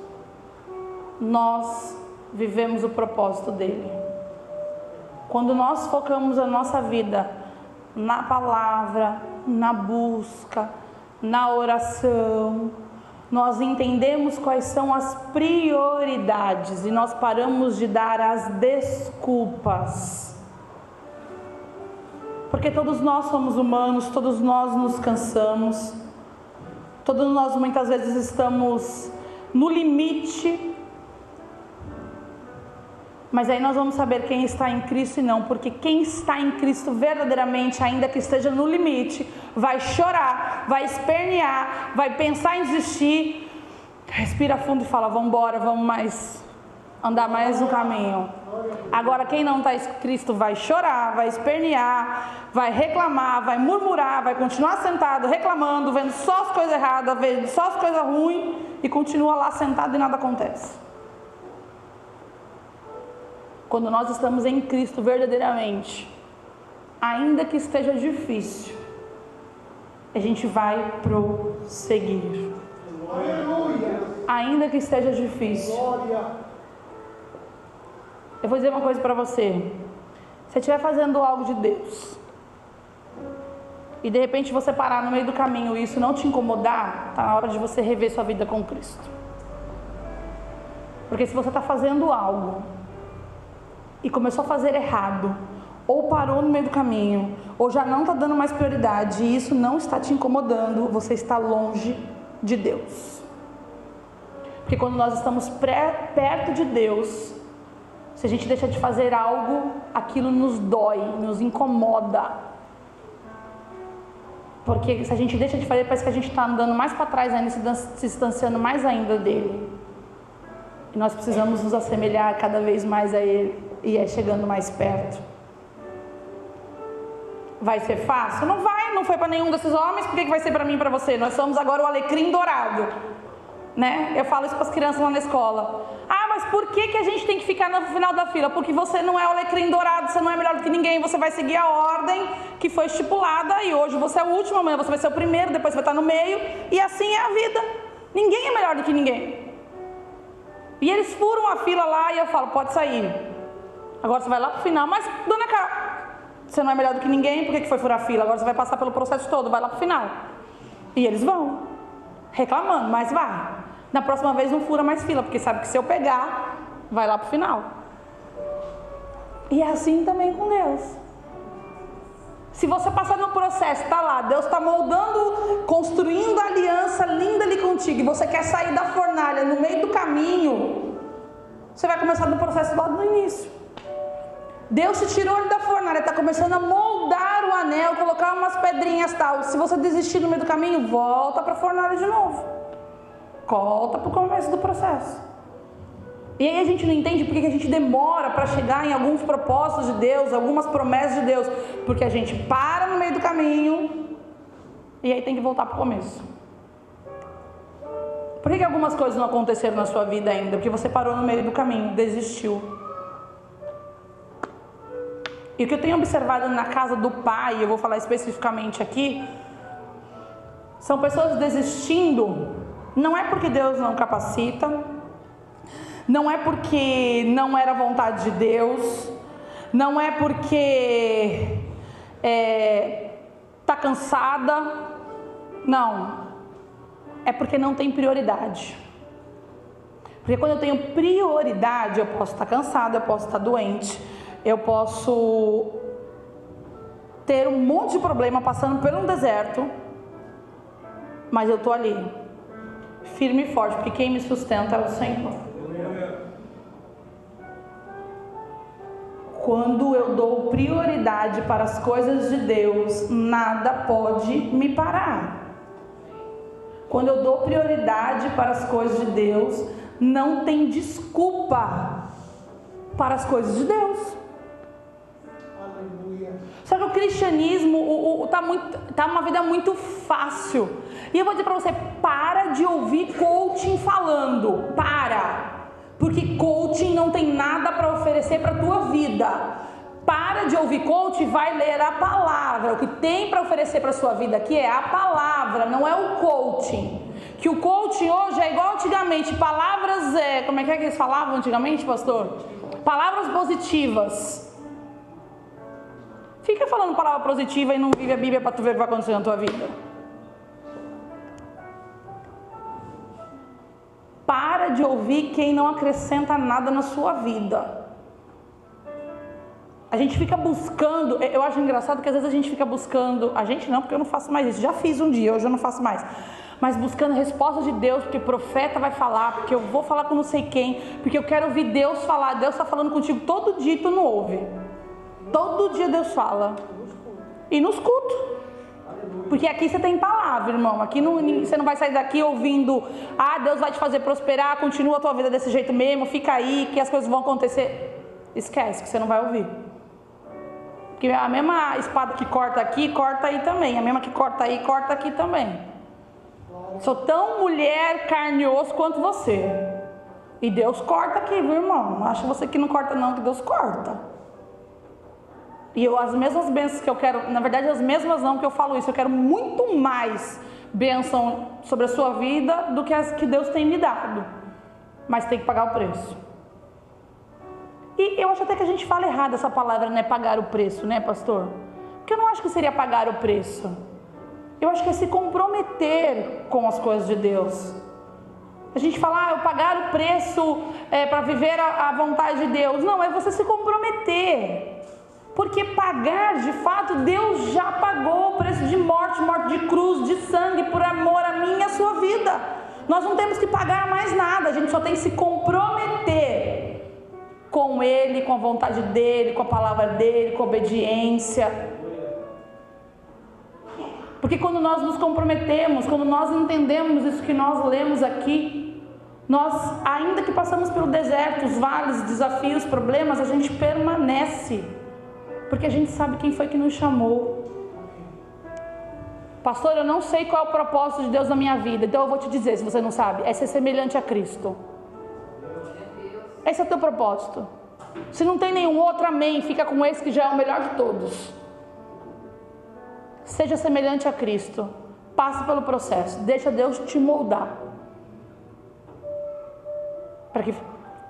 nós vivemos o propósito dele. Quando nós focamos a nossa vida na palavra, na busca, na oração, nós entendemos quais são as prioridades e nós paramos de dar as desculpas. Porque todos nós somos humanos, todos nós nos cansamos, todos nós muitas vezes estamos no limite. Mas aí nós vamos saber quem está em Cristo e não, porque quem está em Cristo verdadeiramente, ainda que esteja no limite, vai chorar, vai espernear, vai pensar em desistir, respira fundo e fala, vamos embora, vamos andar mais um caminho. Agora quem não está em Cristo vai chorar, vai espernear, vai reclamar, vai murmurar, vai continuar sentado reclamando, vendo só as coisas erradas, vendo só as coisas ruins e continua lá sentado e nada acontece. Quando nós estamos em Cristo verdadeiramente, ainda que esteja difícil, a gente vai prosseguir. Aleluia. Ainda que esteja difícil. Glória. Eu vou dizer uma coisa para você. Se você estiver fazendo algo de Deus e de repente você parar no meio do caminho e isso não te incomodar, está na hora de você rever sua vida com Cristo. Porque se você está fazendo algo e começou a fazer errado, ou parou no meio do caminho, ou já não está dando mais prioridade, e isso não está te incomodando, você está longe de Deus. Porque quando nós estamos perto de Deus, se a gente deixa de fazer algo, aquilo nos dói, nos incomoda. Porque se a gente deixa de fazer, parece que a gente está andando mais para trás ainda, se distanciando mais ainda dele. E nós precisamos nos assemelhar cada vez mais a Ele, e é chegando mais perto. Vai ser fácil? Não vai, não foi para nenhum desses homens, por que vai ser para mim e para você? Nós somos agora o alecrim dourado, né? Eu falo isso para as crianças lá na escola. Ah, mas por que a gente tem que ficar no final da fila? Porque você não é o alecrim dourado, você não é melhor do que ninguém, você vai seguir a ordem que foi estipulada, e hoje você é o último, amanhã você vai ser o primeiro, depois você vai estar no meio, e assim é a vida. Ninguém é melhor do que ninguém. E eles furam a fila lá e eu falo, pode sair. Agora você vai lá pro final, mas dona Carol, você não é melhor do que ninguém, por que foi furar a fila? Agora você vai passar pelo processo todo, vai lá pro final. E eles vão, reclamando, mas vai. Na próxima vez não fura mais fila, porque sabe que se eu pegar, vai lá pro final. E é assim também com Deus. Se você passar no processo, está lá, Deus está moldando, construindo a aliança linda ali contigo, e você quer sair da fornalha no meio do caminho, você vai começar no processo lá no início. Deus te tirou ele da fornalha, está começando a moldar o anel, colocar umas pedrinhas e tal. Se você desistir no meio do caminho, volta para a fornalha de novo. Volta para o começo do processo. E aí a gente não entende porque que a gente demora para chegar em alguns propósitos de Deus, algumas promessas de Deus. Porque a gente para no meio do caminho e aí tem que voltar para o começo. Por que algumas coisas não aconteceram na sua vida ainda? Porque você parou no meio do caminho, desistiu. E o que eu tenho observado na casa do Pai, eu vou falar especificamente aqui, são pessoas desistindo, não é porque Deus não capacita, não é porque não era vontade de Deus, não é porque está cansada, não, é porque não tem prioridade. Porque quando eu tenho prioridade, eu posso estar cansada, eu posso estar doente, eu posso ter um monte de problema passando por um deserto, mas eu estou ali, firme e forte, porque quem me sustenta é o Senhor. Quando eu dou prioridade para as coisas de Deus, nada pode me parar. Quando eu dou prioridade para as coisas de Deus, não tem desculpa para as coisas de Deus. Só que o cristianismo tá uma vida muito fácil. E eu vou dizer para você, para de ouvir coaching falando. Para. Porque coaching não tem nada para oferecer para a tua vida. Para de ouvir coaching, vai ler a palavra. O que tem para oferecer para a sua vida aqui é a palavra, não é o coaching. Que o coaching hoje é igual antigamente. Palavras, como é que eles falavam antigamente, pastor? Palavras positivas. Fica falando palavra positiva e não vive a Bíblia para tu ver o que vai acontecer na tua vida. Para de ouvir quem não acrescenta nada na sua vida. A gente fica buscando, eu acho engraçado que às vezes a gente fica buscando, a gente não, porque eu não faço mais isso, já fiz um dia, hoje eu não faço mais, mas buscando respostas de Deus, porque profeta vai falar, porque eu vou falar com não sei quem, porque eu quero ouvir Deus falar. Deus está falando contigo todo dia e tu não ouve. Todo dia Deus fala. E nos cultos. Porque aqui você tem palavra, irmão. Aqui você não vai sair daqui ouvindo: ah, Deus vai te fazer prosperar, continua a tua vida desse jeito mesmo, fica aí que as coisas vão acontecer. Esquece que você não vai ouvir. Porque a mesma espada que corta aqui, corta aí também. A mesma que corta aí, corta aqui também. Sou tão mulher, carne e osso quanto você. E Deus corta aqui, viu, irmão? Não acha você que não corta não, que Deus corta. E as mesmas bênçãos que eu quero, na verdade as mesmas não que eu falo isso, eu quero muito mais bênção sobre a sua vida do que as que Deus tem me dado. Mas tem que pagar o preço. E eu acho até que a gente fala errado essa palavra, né? Pagar o preço, né, pastor? Porque eu não acho que seria pagar o preço. Eu acho que é se comprometer com as coisas de Deus. A gente fala, eu pagar o preço para viver a vontade de Deus. Não, é você se comprometer. Porque pagar, de fato, Deus já pagou o preço de morte, morte de cruz, de sangue, por amor a mim e a sua vida. Nós não temos que pagar mais nada, a gente só tem que se comprometer com Ele, com a vontade dEle, com a palavra dEle, com a obediência. Porque quando nós nos comprometemos, quando nós entendemos isso que nós lemos aqui, nós, ainda que passamos pelo deserto, os vales, desafios, problemas, a gente permanece. Porque a gente sabe quem foi que nos chamou. Pastor, eu não sei qual é o propósito de Deus na minha vida, então eu vou te dizer, se você não sabe, é ser semelhante a Cristo. Esse é o teu propósito. Se não tem nenhum outro, amém, fica com esse que já é o melhor de todos. Seja semelhante a Cristo. Passe pelo processo, deixa Deus te moldar,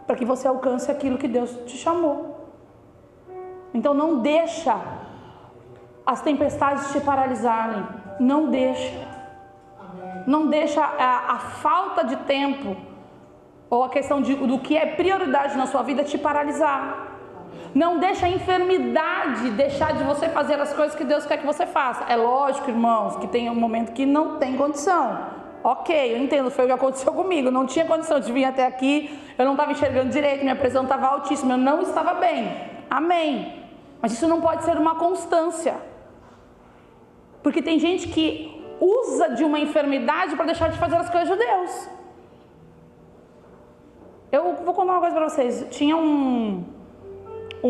para que você alcance aquilo que Deus te chamou. Então não deixa as tempestades te paralisarem. Não deixa. Não deixa a falta de tempo ou a questão do que é prioridade na sua vida te paralisar. Não deixa a enfermidade deixar de você fazer as coisas que Deus quer que você faça. É lógico, irmãos, que tem um momento que não tem condição. Ok, eu entendo, foi o que aconteceu comigo. Não tinha condição de vir até aqui, eu não estava enxergando direito, minha pressão estava altíssima, eu não estava bem. Amém. Mas isso não pode ser uma constância. Porque tem gente que usa de uma enfermidade para deixar de fazer as coisas de Deus. Eu vou contar uma coisa para vocês. Tinha um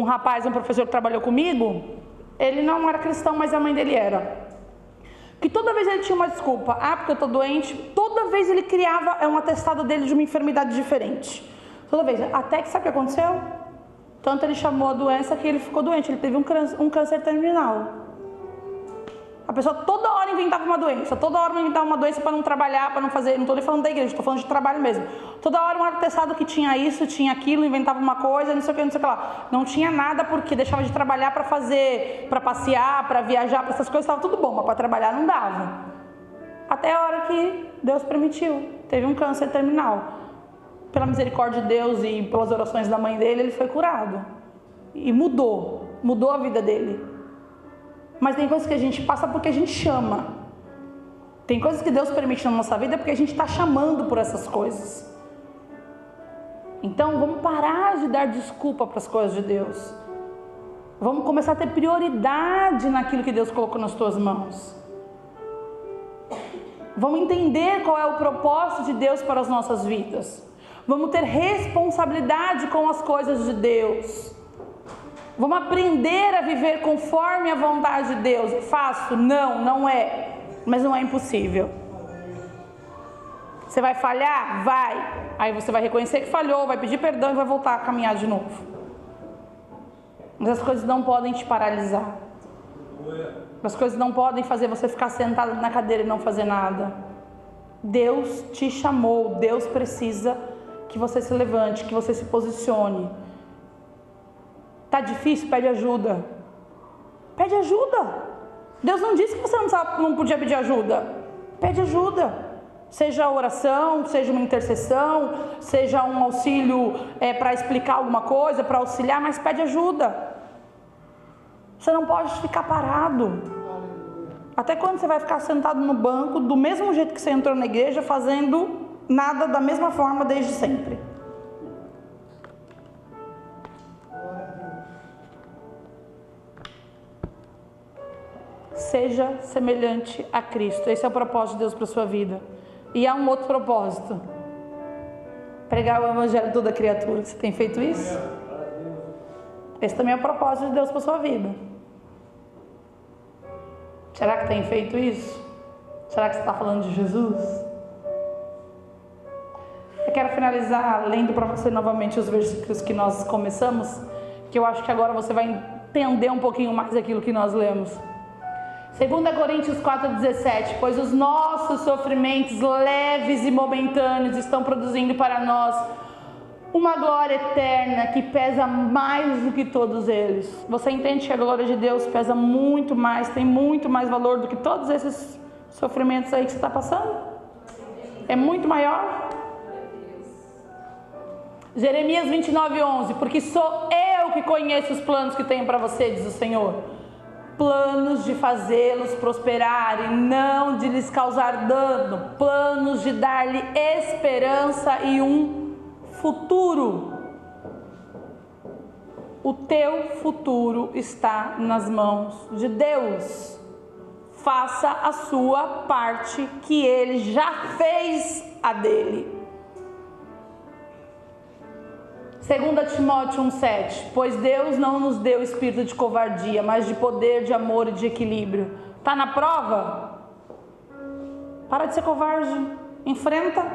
rapaz, um professor que trabalhou comigo. Ele não era cristão, mas a mãe dele era. Que toda vez ele tinha uma desculpa. Ah, porque eu estou doente. Toda vez ele criava um atestado dele de uma enfermidade diferente. Toda vez. Até que sabe o que aconteceu? Tanto ele chamou a doença que ele ficou doente. Ele teve um câncer terminal. A pessoa toda hora inventava uma doença, para não trabalhar, para não fazer, não estou nem falando da igreja, estou falando de trabalho mesmo. Toda hora um atestado que tinha isso, tinha aquilo, inventava uma coisa, não sei o que, não sei o que lá. Não tinha nada porque deixava de trabalhar para fazer, para passear, para viajar, para essas coisas, estava tudo bom, mas para trabalhar não dava. Até a hora que Deus permitiu, teve um câncer terminal. Pela misericórdia de Deus e pelas orações da mãe dele, ele foi curado. E mudou a vida dele. Mas tem coisas que a gente passa porque a gente chama. Tem coisas que Deus permite na nossa vida porque a gente está chamando por essas coisas. Então vamos parar de dar desculpa para as coisas de Deus. Vamos começar a ter prioridade naquilo que Deus colocou nas tuas mãos. Vamos entender qual é o propósito de Deus para as nossas vidas. Vamos ter responsabilidade com as coisas de Deus. Vamos aprender a viver conforme a vontade de Deus. É fácil? Não é. Mas não é impossível. Você vai falhar? Vai. Aí você vai reconhecer que falhou, vai pedir perdão e vai voltar a caminhar de novo. Mas as coisas não podem te paralisar. As coisas não podem fazer você ficar sentado na cadeira e não fazer nada. Deus te chamou. Deus precisa que você se levante, que você se posicione. Tá difícil? Pede ajuda. Pede ajuda. Deus não disse que você não podia pedir ajuda. Pede ajuda. Seja oração, seja uma intercessão, seja um auxílio para explicar alguma coisa, para auxiliar, mas pede ajuda. Você não pode ficar parado. Até quando você vai ficar sentado no banco, do mesmo jeito que você entrou na igreja, fazendo nada da mesma forma desde sempre? Seja semelhante a Cristo. Esse é o propósito de Deus para a sua vida. E há um outro propósito: pregar o evangelho a toda criatura. Você tem feito isso? Esse também é o propósito de Deus para a sua vida. Será que tem feito isso? Será que você está falando de Jesus? Eu quero finalizar lendo para você novamente os versículos que nós começamos, que eu acho que agora você vai entender um pouquinho mais aquilo que nós lemos. 2 Coríntios 4,17: pois os nossos sofrimentos leves e momentâneos estão produzindo para nós uma glória eterna que pesa mais do que todos eles. Você entende que a glória de Deus pesa muito mais, tem muito mais valor do que todos esses sofrimentos aí que você está passando? É muito maior. Jeremias 29,11: porque sou eu que conheço os planos que tenho para você, diz o Senhor. Planos de fazê-los prosperar e não de lhes causar dano, planos de dar-lhe esperança e um futuro. O teu futuro está nas mãos de Deus. Faça a sua parte, que Ele já fez a dele. 2 Timóteo 1,7: pois Deus não nos deu espírito de covardia, mas de poder, de amor e de equilíbrio. Está na prova? Para de ser covarde. Enfrenta.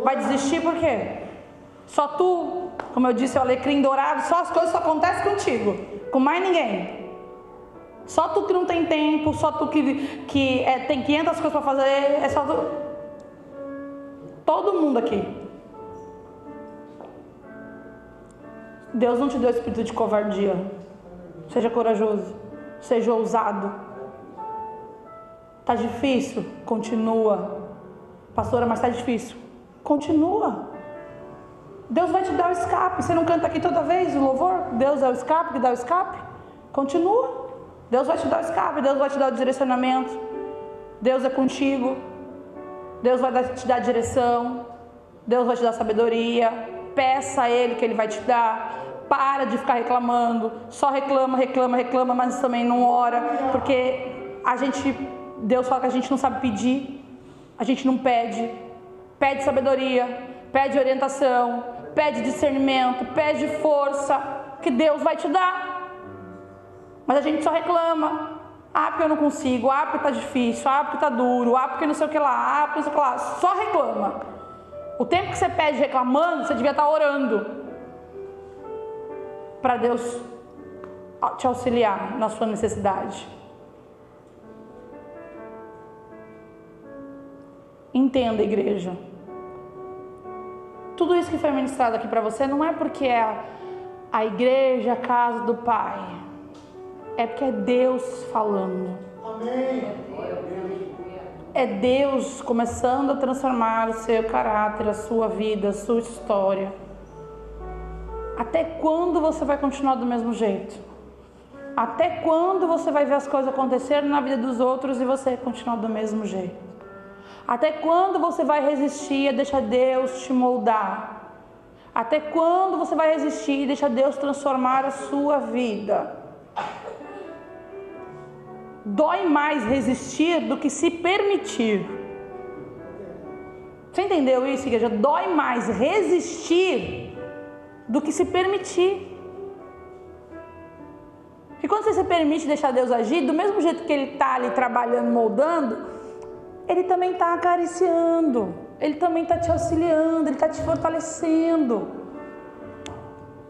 Vai desistir por quê? Só tu, como eu disse, o alecrim dourado, só as coisas só acontecem contigo, com mais ninguém. Só tu que não tem tempo, só tu que tem 500 coisas para fazer, é só tu. Todo mundo aqui. Deus não te deu espírito de covardia. Seja corajoso, seja ousado. Tá difícil? Continua. Pastora, mas tá difícil? Continua. Deus vai te dar o escape. Você não canta aqui toda vez o louvor? Deus é o escape que dá o escape? Continua. Deus vai te dar o escape, Deus vai te dar o direcionamento. Deus é contigo. Deus vai te dar direção. Deus vai te dar sabedoria. Peça a Ele que Ele vai te dar. Para de ficar reclamando. Só reclama, mas também não ora. Porque Deus fala que a gente não sabe pedir. A gente não pede. Pede sabedoria, pede orientação, pede discernimento, pede força, que Deus vai te dar. Mas a gente só reclama. Ah, porque eu não consigo. Ah, porque tá difícil. Ah, porque tá duro. Ah, porque não sei o que lá. Ah, porque não sei o que lá. Só reclama. O tempo que você pede reclamando, você devia estar orando para Deus te auxiliar na sua necessidade. Entenda, igreja. Tudo isso que foi ministrado aqui para você não é porque é a igreja, a casa do Pai. É porque é Deus falando. Amém. É Deus começando a transformar o seu caráter, a sua vida, a sua história. Até quando você vai continuar do mesmo jeito? Até quando você vai ver as coisas acontecerem na vida dos outros e você continuar do mesmo jeito? Até quando você vai resistir a deixar Deus te moldar? Até quando você vai resistir e deixar Deus transformar a sua vida? Dói mais resistir do que se permitir. Você entendeu isso, igreja? Dói mais resistir do que se permitir. Porque quando você se permite deixar Deus agir, do mesmo jeito que Ele está ali trabalhando, moldando, Ele também está acariciando, Ele também está te auxiliando, Ele está te fortalecendo.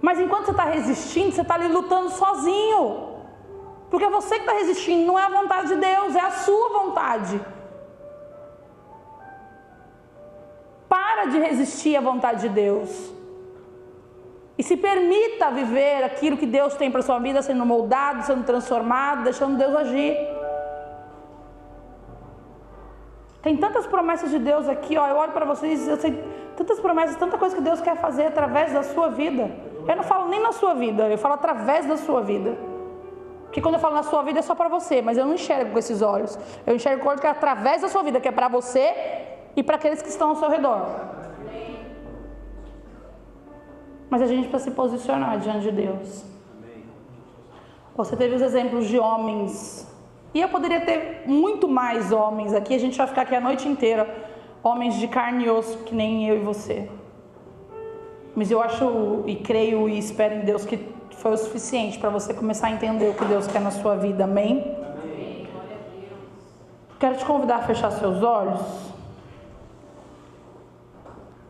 Mas enquanto você está resistindo, você está ali lutando sozinho. Porque você que está resistindo, não é a vontade de Deus, é a sua vontade. Para de resistir à vontade de Deus. E se permita viver aquilo que Deus tem para a sua vida, sendo moldado, sendo transformado, deixando Deus agir. Tem tantas promessas de Deus aqui, ó. Eu olho para vocês, eu sei tantas promessas, tanta coisa que Deus quer fazer através da sua vida. Eu não falo nem na sua vida, eu falo através da sua vida. Porque quando eu falo na sua vida é só para você, mas eu não enxergo com esses olhos. Eu enxergo com o olho que é através da sua vida, que é para você e para aqueles que estão ao seu redor. Mas a gente precisa se posicionar diante de Deus. Você teve os exemplos de homens, e eu poderia ter muito mais homens aqui. A gente vai ficar aqui a noite inteira, homens de carne e osso, que nem eu e você. Mas eu acho e creio e espero em Deus que foi o suficiente para você começar a entender o que Deus quer na sua vida, amém? Amém. Quero te convidar a fechar seus olhos,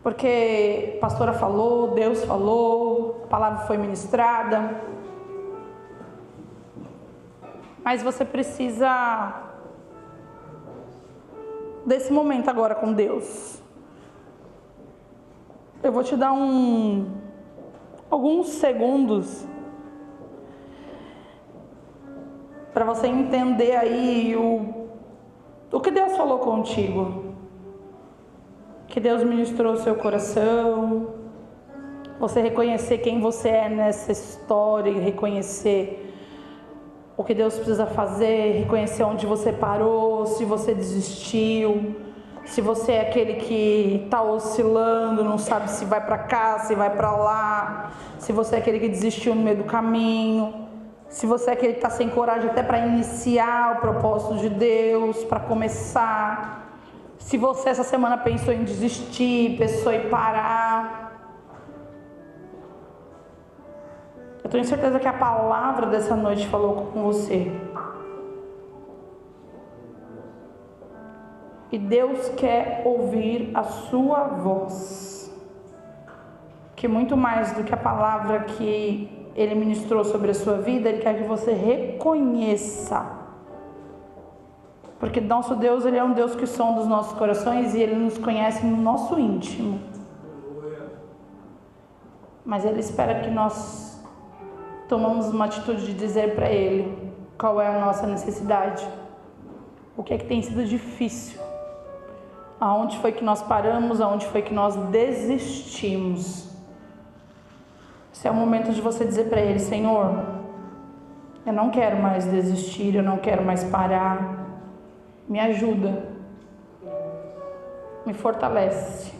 porque a pastora falou, Deus falou, a palavra foi ministrada, mas você precisa desse momento agora com Deus. Eu vou te dar alguns segundos para você entender aí o que Deus falou contigo, que Deus ministrou o seu coração, você reconhecer quem você é nessa história, reconhecer o que Deus precisa fazer, reconhecer onde você parou, se você desistiu, se você é aquele que está oscilando, não sabe se vai para cá, se vai para lá, se você é aquele que desistiu no meio do caminho, se você é aquele que está sem coragem até para iniciar o propósito de Deus, para começar, se você essa semana pensou em desistir, pensou em parar. Eu tenho certeza que a palavra dessa noite falou com você. E Deus quer ouvir a sua voz. Que muito mais do que a palavra que Ele ministrou sobre a sua vida, Ele quer que você reconheça. Porque nosso Deus, Ele é um Deus que sonda os nossos corações e Ele nos conhece no nosso íntimo. Mas Ele espera que nós tomamos uma atitude de dizer para Ele qual é a nossa necessidade. O que é que tem sido difícil? Aonde foi que nós paramos? Aonde foi que nós desistimos? Esse é o momento de você dizer para Ele: Senhor, eu não quero mais desistir, eu não quero mais parar. Me ajuda, me fortalece.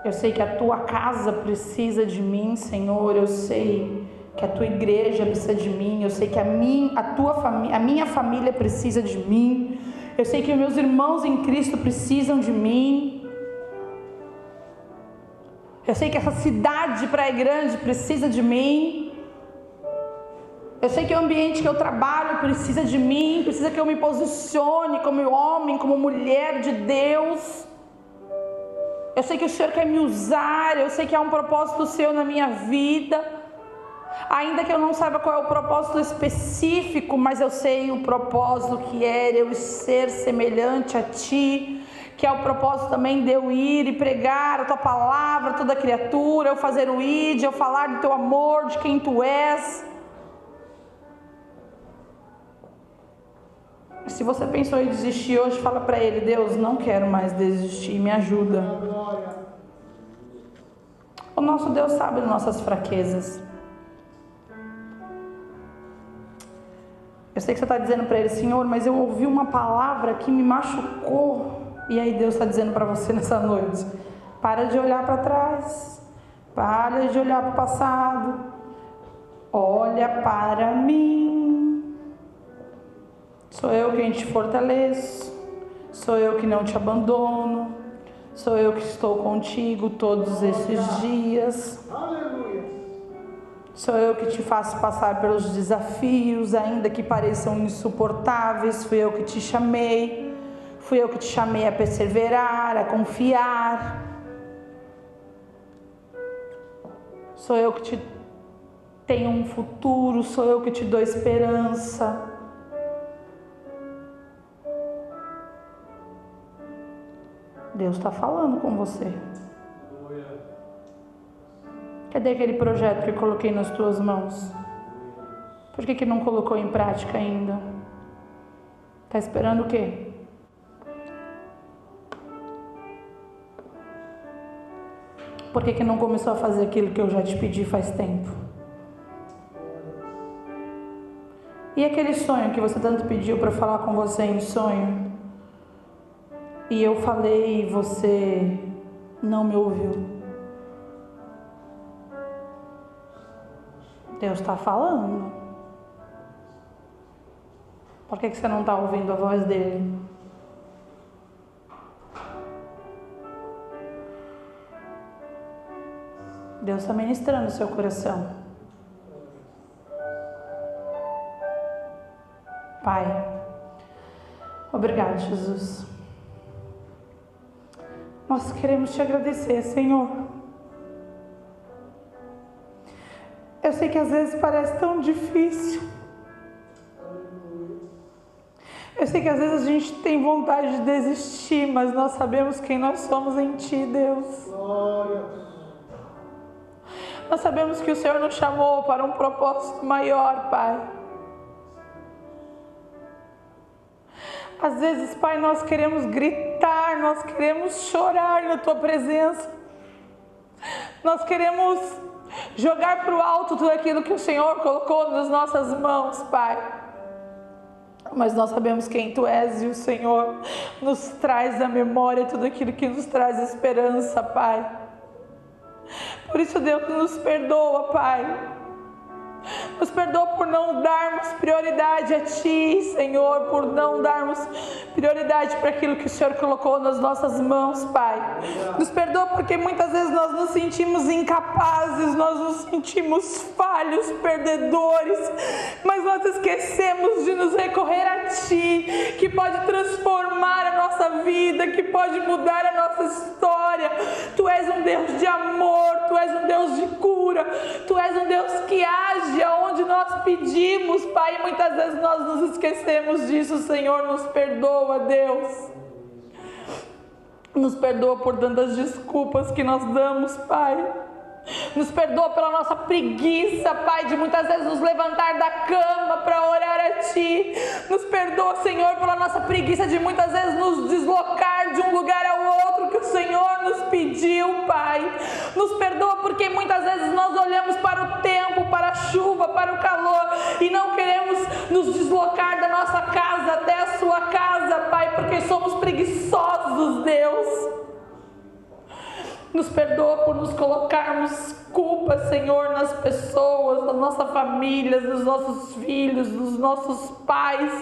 Eu sei que a Tua casa precisa de mim, Senhor. Eu sei que a Tua igreja precisa de mim. Eu sei que a minha família precisa de mim. Eu sei que os meus irmãos em Cristo precisam de mim. Eu sei que essa cidade Praia Grande precisa de mim. Eu sei que o ambiente que eu trabalho precisa de mim. Precisa que eu me posicione como homem, como mulher de Deus. Eu sei que o Senhor quer me usar. Eu sei que há um propósito seu na minha vida. Ainda que eu não saiba qual é o propósito específico, mas eu sei o propósito que é eu ser semelhante a Ti, que é o propósito também de eu ir e pregar a Tua palavra a toda criatura, eu fazer o ID, eu falar do Teu amor, de quem Tu és. Se você pensou em desistir hoje, fala para Ele: Deus, não quero mais desistir, me ajuda. O nosso Deus sabe das nossas fraquezas. Eu sei que você está dizendo para Ele: Senhor, mas eu ouvi uma palavra que me machucou. E aí Deus está dizendo para você nessa noite: para de olhar para trás, para de olhar para o passado, olha para mim. Sou eu quem te fortaleço, sou eu que não te abandono, sou eu que estou contigo todos esses dias. Aleluia. Sou eu que te faço passar pelos desafios, ainda que pareçam insuportáveis. Fui eu que te chamei, fui eu que te chamei a perseverar, a confiar. Sou eu que te tenho um futuro, sou eu que te dou esperança. Deus está falando com você. Cadê aquele projeto que eu coloquei nas tuas mãos? Por que não colocou em prática ainda? Está esperando o quê? Por que não começou a fazer aquilo que eu já te pedi faz tempo? E aquele sonho que você tanto pediu para falar com você em sonho? E eu falei e você não me ouviu. Deus está falando. Por que você não está ouvindo a voz dele? Deus está ministrando o seu coração. Pai, obrigado, Jesus. Nós queremos te agradecer, Senhor. Eu sei que às vezes parece tão difícil. Eu sei que às vezes a gente tem vontade de desistir, mas nós sabemos quem nós somos em Ti, Deus. Nós sabemos que o Senhor nos chamou para um propósito maior, Pai. Às vezes, Pai, nós queremos gritar, nós queremos chorar na Tua presença. Nós queremos jogar para o alto tudo aquilo que o Senhor colocou nas nossas mãos, Pai. Mas nós sabemos quem Tu és e o Senhor nos traz à memória tudo aquilo que nos traz esperança, Pai. Por isso, Deus, nos perdoa, Pai. Nos perdoa por não darmos prioridade a Ti, Senhor, por não darmos prioridade para aquilo que o Senhor colocou nas nossas mãos, Pai. Nos perdoa porque muitas vezes nós nos sentimos incapazes, nós nos sentimos falhos, perdedores, mas nós esquecemos de nos recorrer a Ti, que pode transformar a nossa vida, que pode mudar a nossa história. Tu és um Deus de amor, Tu és um Deus de cura, Tu és um Deus que age aonde nós pedimos, Pai, e muitas vezes nós nos esquecemos disso. Senhor, nos perdoa, Deus. Nos perdoa por tantas desculpas que nós damos, Pai. Nos perdoa pela nossa preguiça, Pai, de muitas vezes nos levantar da cama para orar a Ti. Nos perdoa, Senhor, pela nossa preguiça de muitas vezes nos deslocar de um lugar ao outro que o Senhor nos pediu, Pai. Nos perdoa porque muitas vezes nós olhamos para o tempo, para a chuva, para o calor e não queremos nos deslocar da nossa casa até a Sua casa, Pai, porque somos preguiçosos, Deus. Nos perdoa por nos colocarmos culpa, Senhor, nas pessoas, na nossa família, nos nossos filhos, nos nossos pais.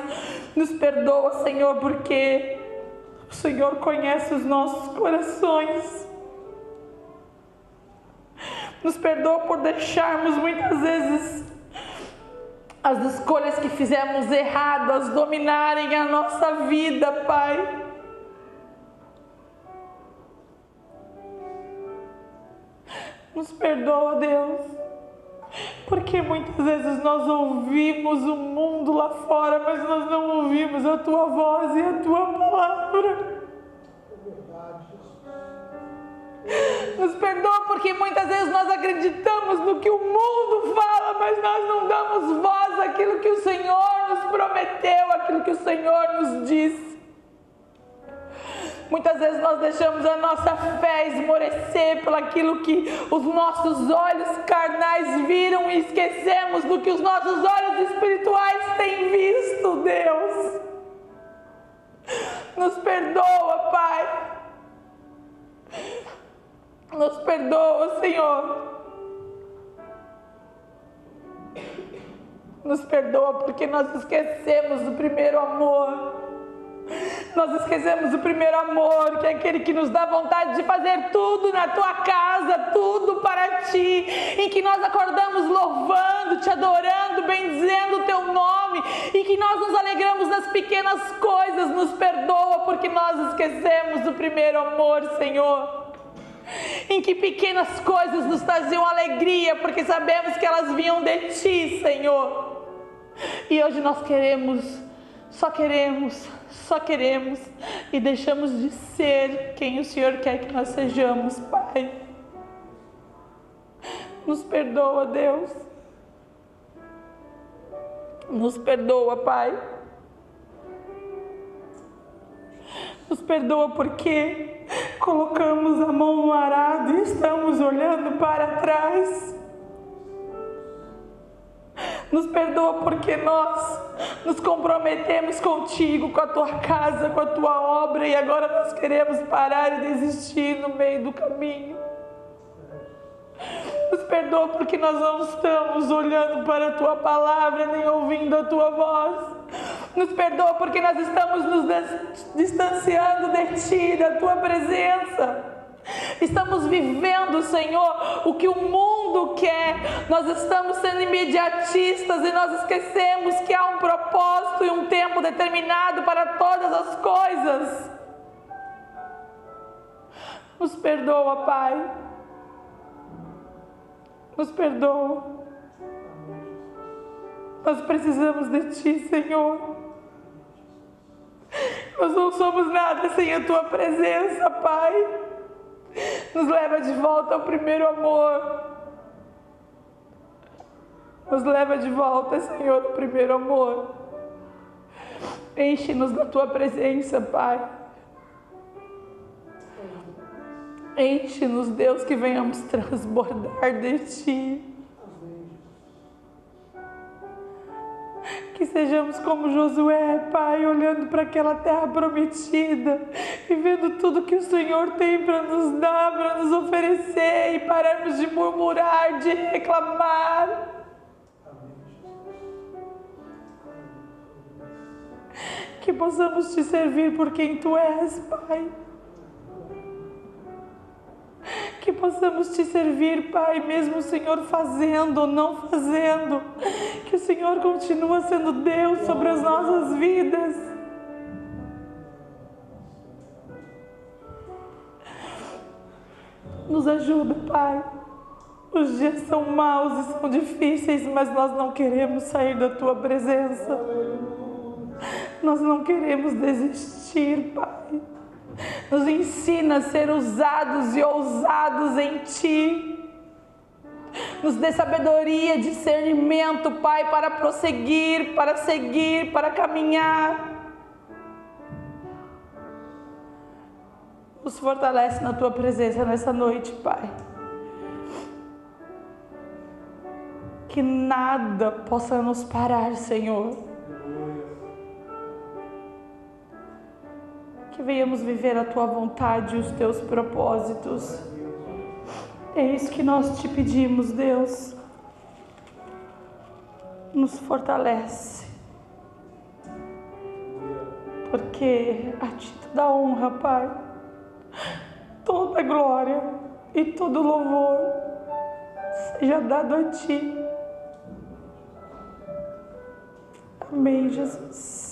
Nos perdoa, Senhor, porque o Senhor conhece os nossos corações. Nos perdoa por deixarmos muitas vezes as escolhas que fizemos erradas dominarem a nossa vida, Pai. Nos perdoa, Deus, Porque muitas vezes nós ouvimos o mundo lá fora, mas nós não ouvimos a Tua voz e a Tua palavra. Nos perdoa porque muitas vezes nós acreditamos no que o mundo fala, mas nós não damos voz àquilo que o Senhor nos prometeu, àquilo que o Senhor nos disse. Muitas vezes nós deixamos a nossa fé esmorecer pelo aquilo que os nossos olhos carnais viram e esquecemos do que os nossos olhos espirituais têm visto, Deus. Nos perdoa, Pai. Nos perdoa, Senhor. Nos perdoa porque nós esquecemos do primeiro amor. Nós esquecemos o primeiro amor, que é aquele que nos dá vontade de fazer tudo na Tua casa, tudo para Ti, em que nós acordamos louvando, Te adorando, bendizendo o Teu nome, e que nós nos alegramos nas pequenas coisas. Nos perdoa porque nós esquecemos o primeiro amor, Senhor, em que pequenas coisas nos traziam alegria, porque sabemos que elas vinham de Ti, Senhor. E hoje nós só queremos e deixamos de ser quem o Senhor quer que nós sejamos, Pai. Nos perdoa, Deus. Nos perdoa, Pai. Nos perdoa porque colocamos a mão no arado e estamos olhando para trás. Nos perdoa porque nós nos comprometemos contigo, com a Tua casa, com a Tua obra, e agora nós queremos parar e desistir no meio do caminho. Nos perdoa porque nós não estamos olhando para a Tua palavra, nem ouvindo a Tua voz. Nos perdoa porque nós estamos nos distanciando de Ti, da Tua presença. Estamos vivendo, Senhor, o que o mundo quer. Nós estamos sendo imediatistas e nós esquecemos que há um propósito e um tempo determinado para todas as coisas. Nos perdoa, Pai. Nos perdoa. Nós precisamos de Ti, Senhor. Nós não somos nada sem a Tua presença, Pai. Nos leva de volta ao primeiro amor. Nos leva de volta, Senhor, ao primeiro amor. Enche-nos da Tua presença, Pai. Enche-nos, Deus, que venhamos transbordar de Ti. Que sejamos como Josué, Pai, olhando para aquela terra prometida e vendo tudo que o Senhor tem para nos dar, para nos oferecer, e pararmos de murmurar, de reclamar. Que possamos Te servir por quem Tu és, Pai. Que possamos Te servir, Pai, mesmo o Senhor fazendo ou não fazendo. Que o Senhor continua sendo Deus sobre as nossas vidas. Nos ajuda, Pai. Os dias são maus e são difíceis, mas nós não queremos sair da Tua presença. Nós não queremos desistir, Pai. Nos ensina a ser usados e ousados em Ti. Nos dê sabedoria, discernimento, Pai, para prosseguir, para seguir, para caminhar. Nos fortalece na Tua presença nessa noite, Pai. Que nada possa nos parar, Senhor. Que venhamos viver a Tua vontade e os Teus propósitos. É isso que nós Te pedimos, Deus. Nos fortalece. Porque a Ti toda a honra, Pai, toda a glória e todo louvor seja dado a Ti. Amém, Jesus.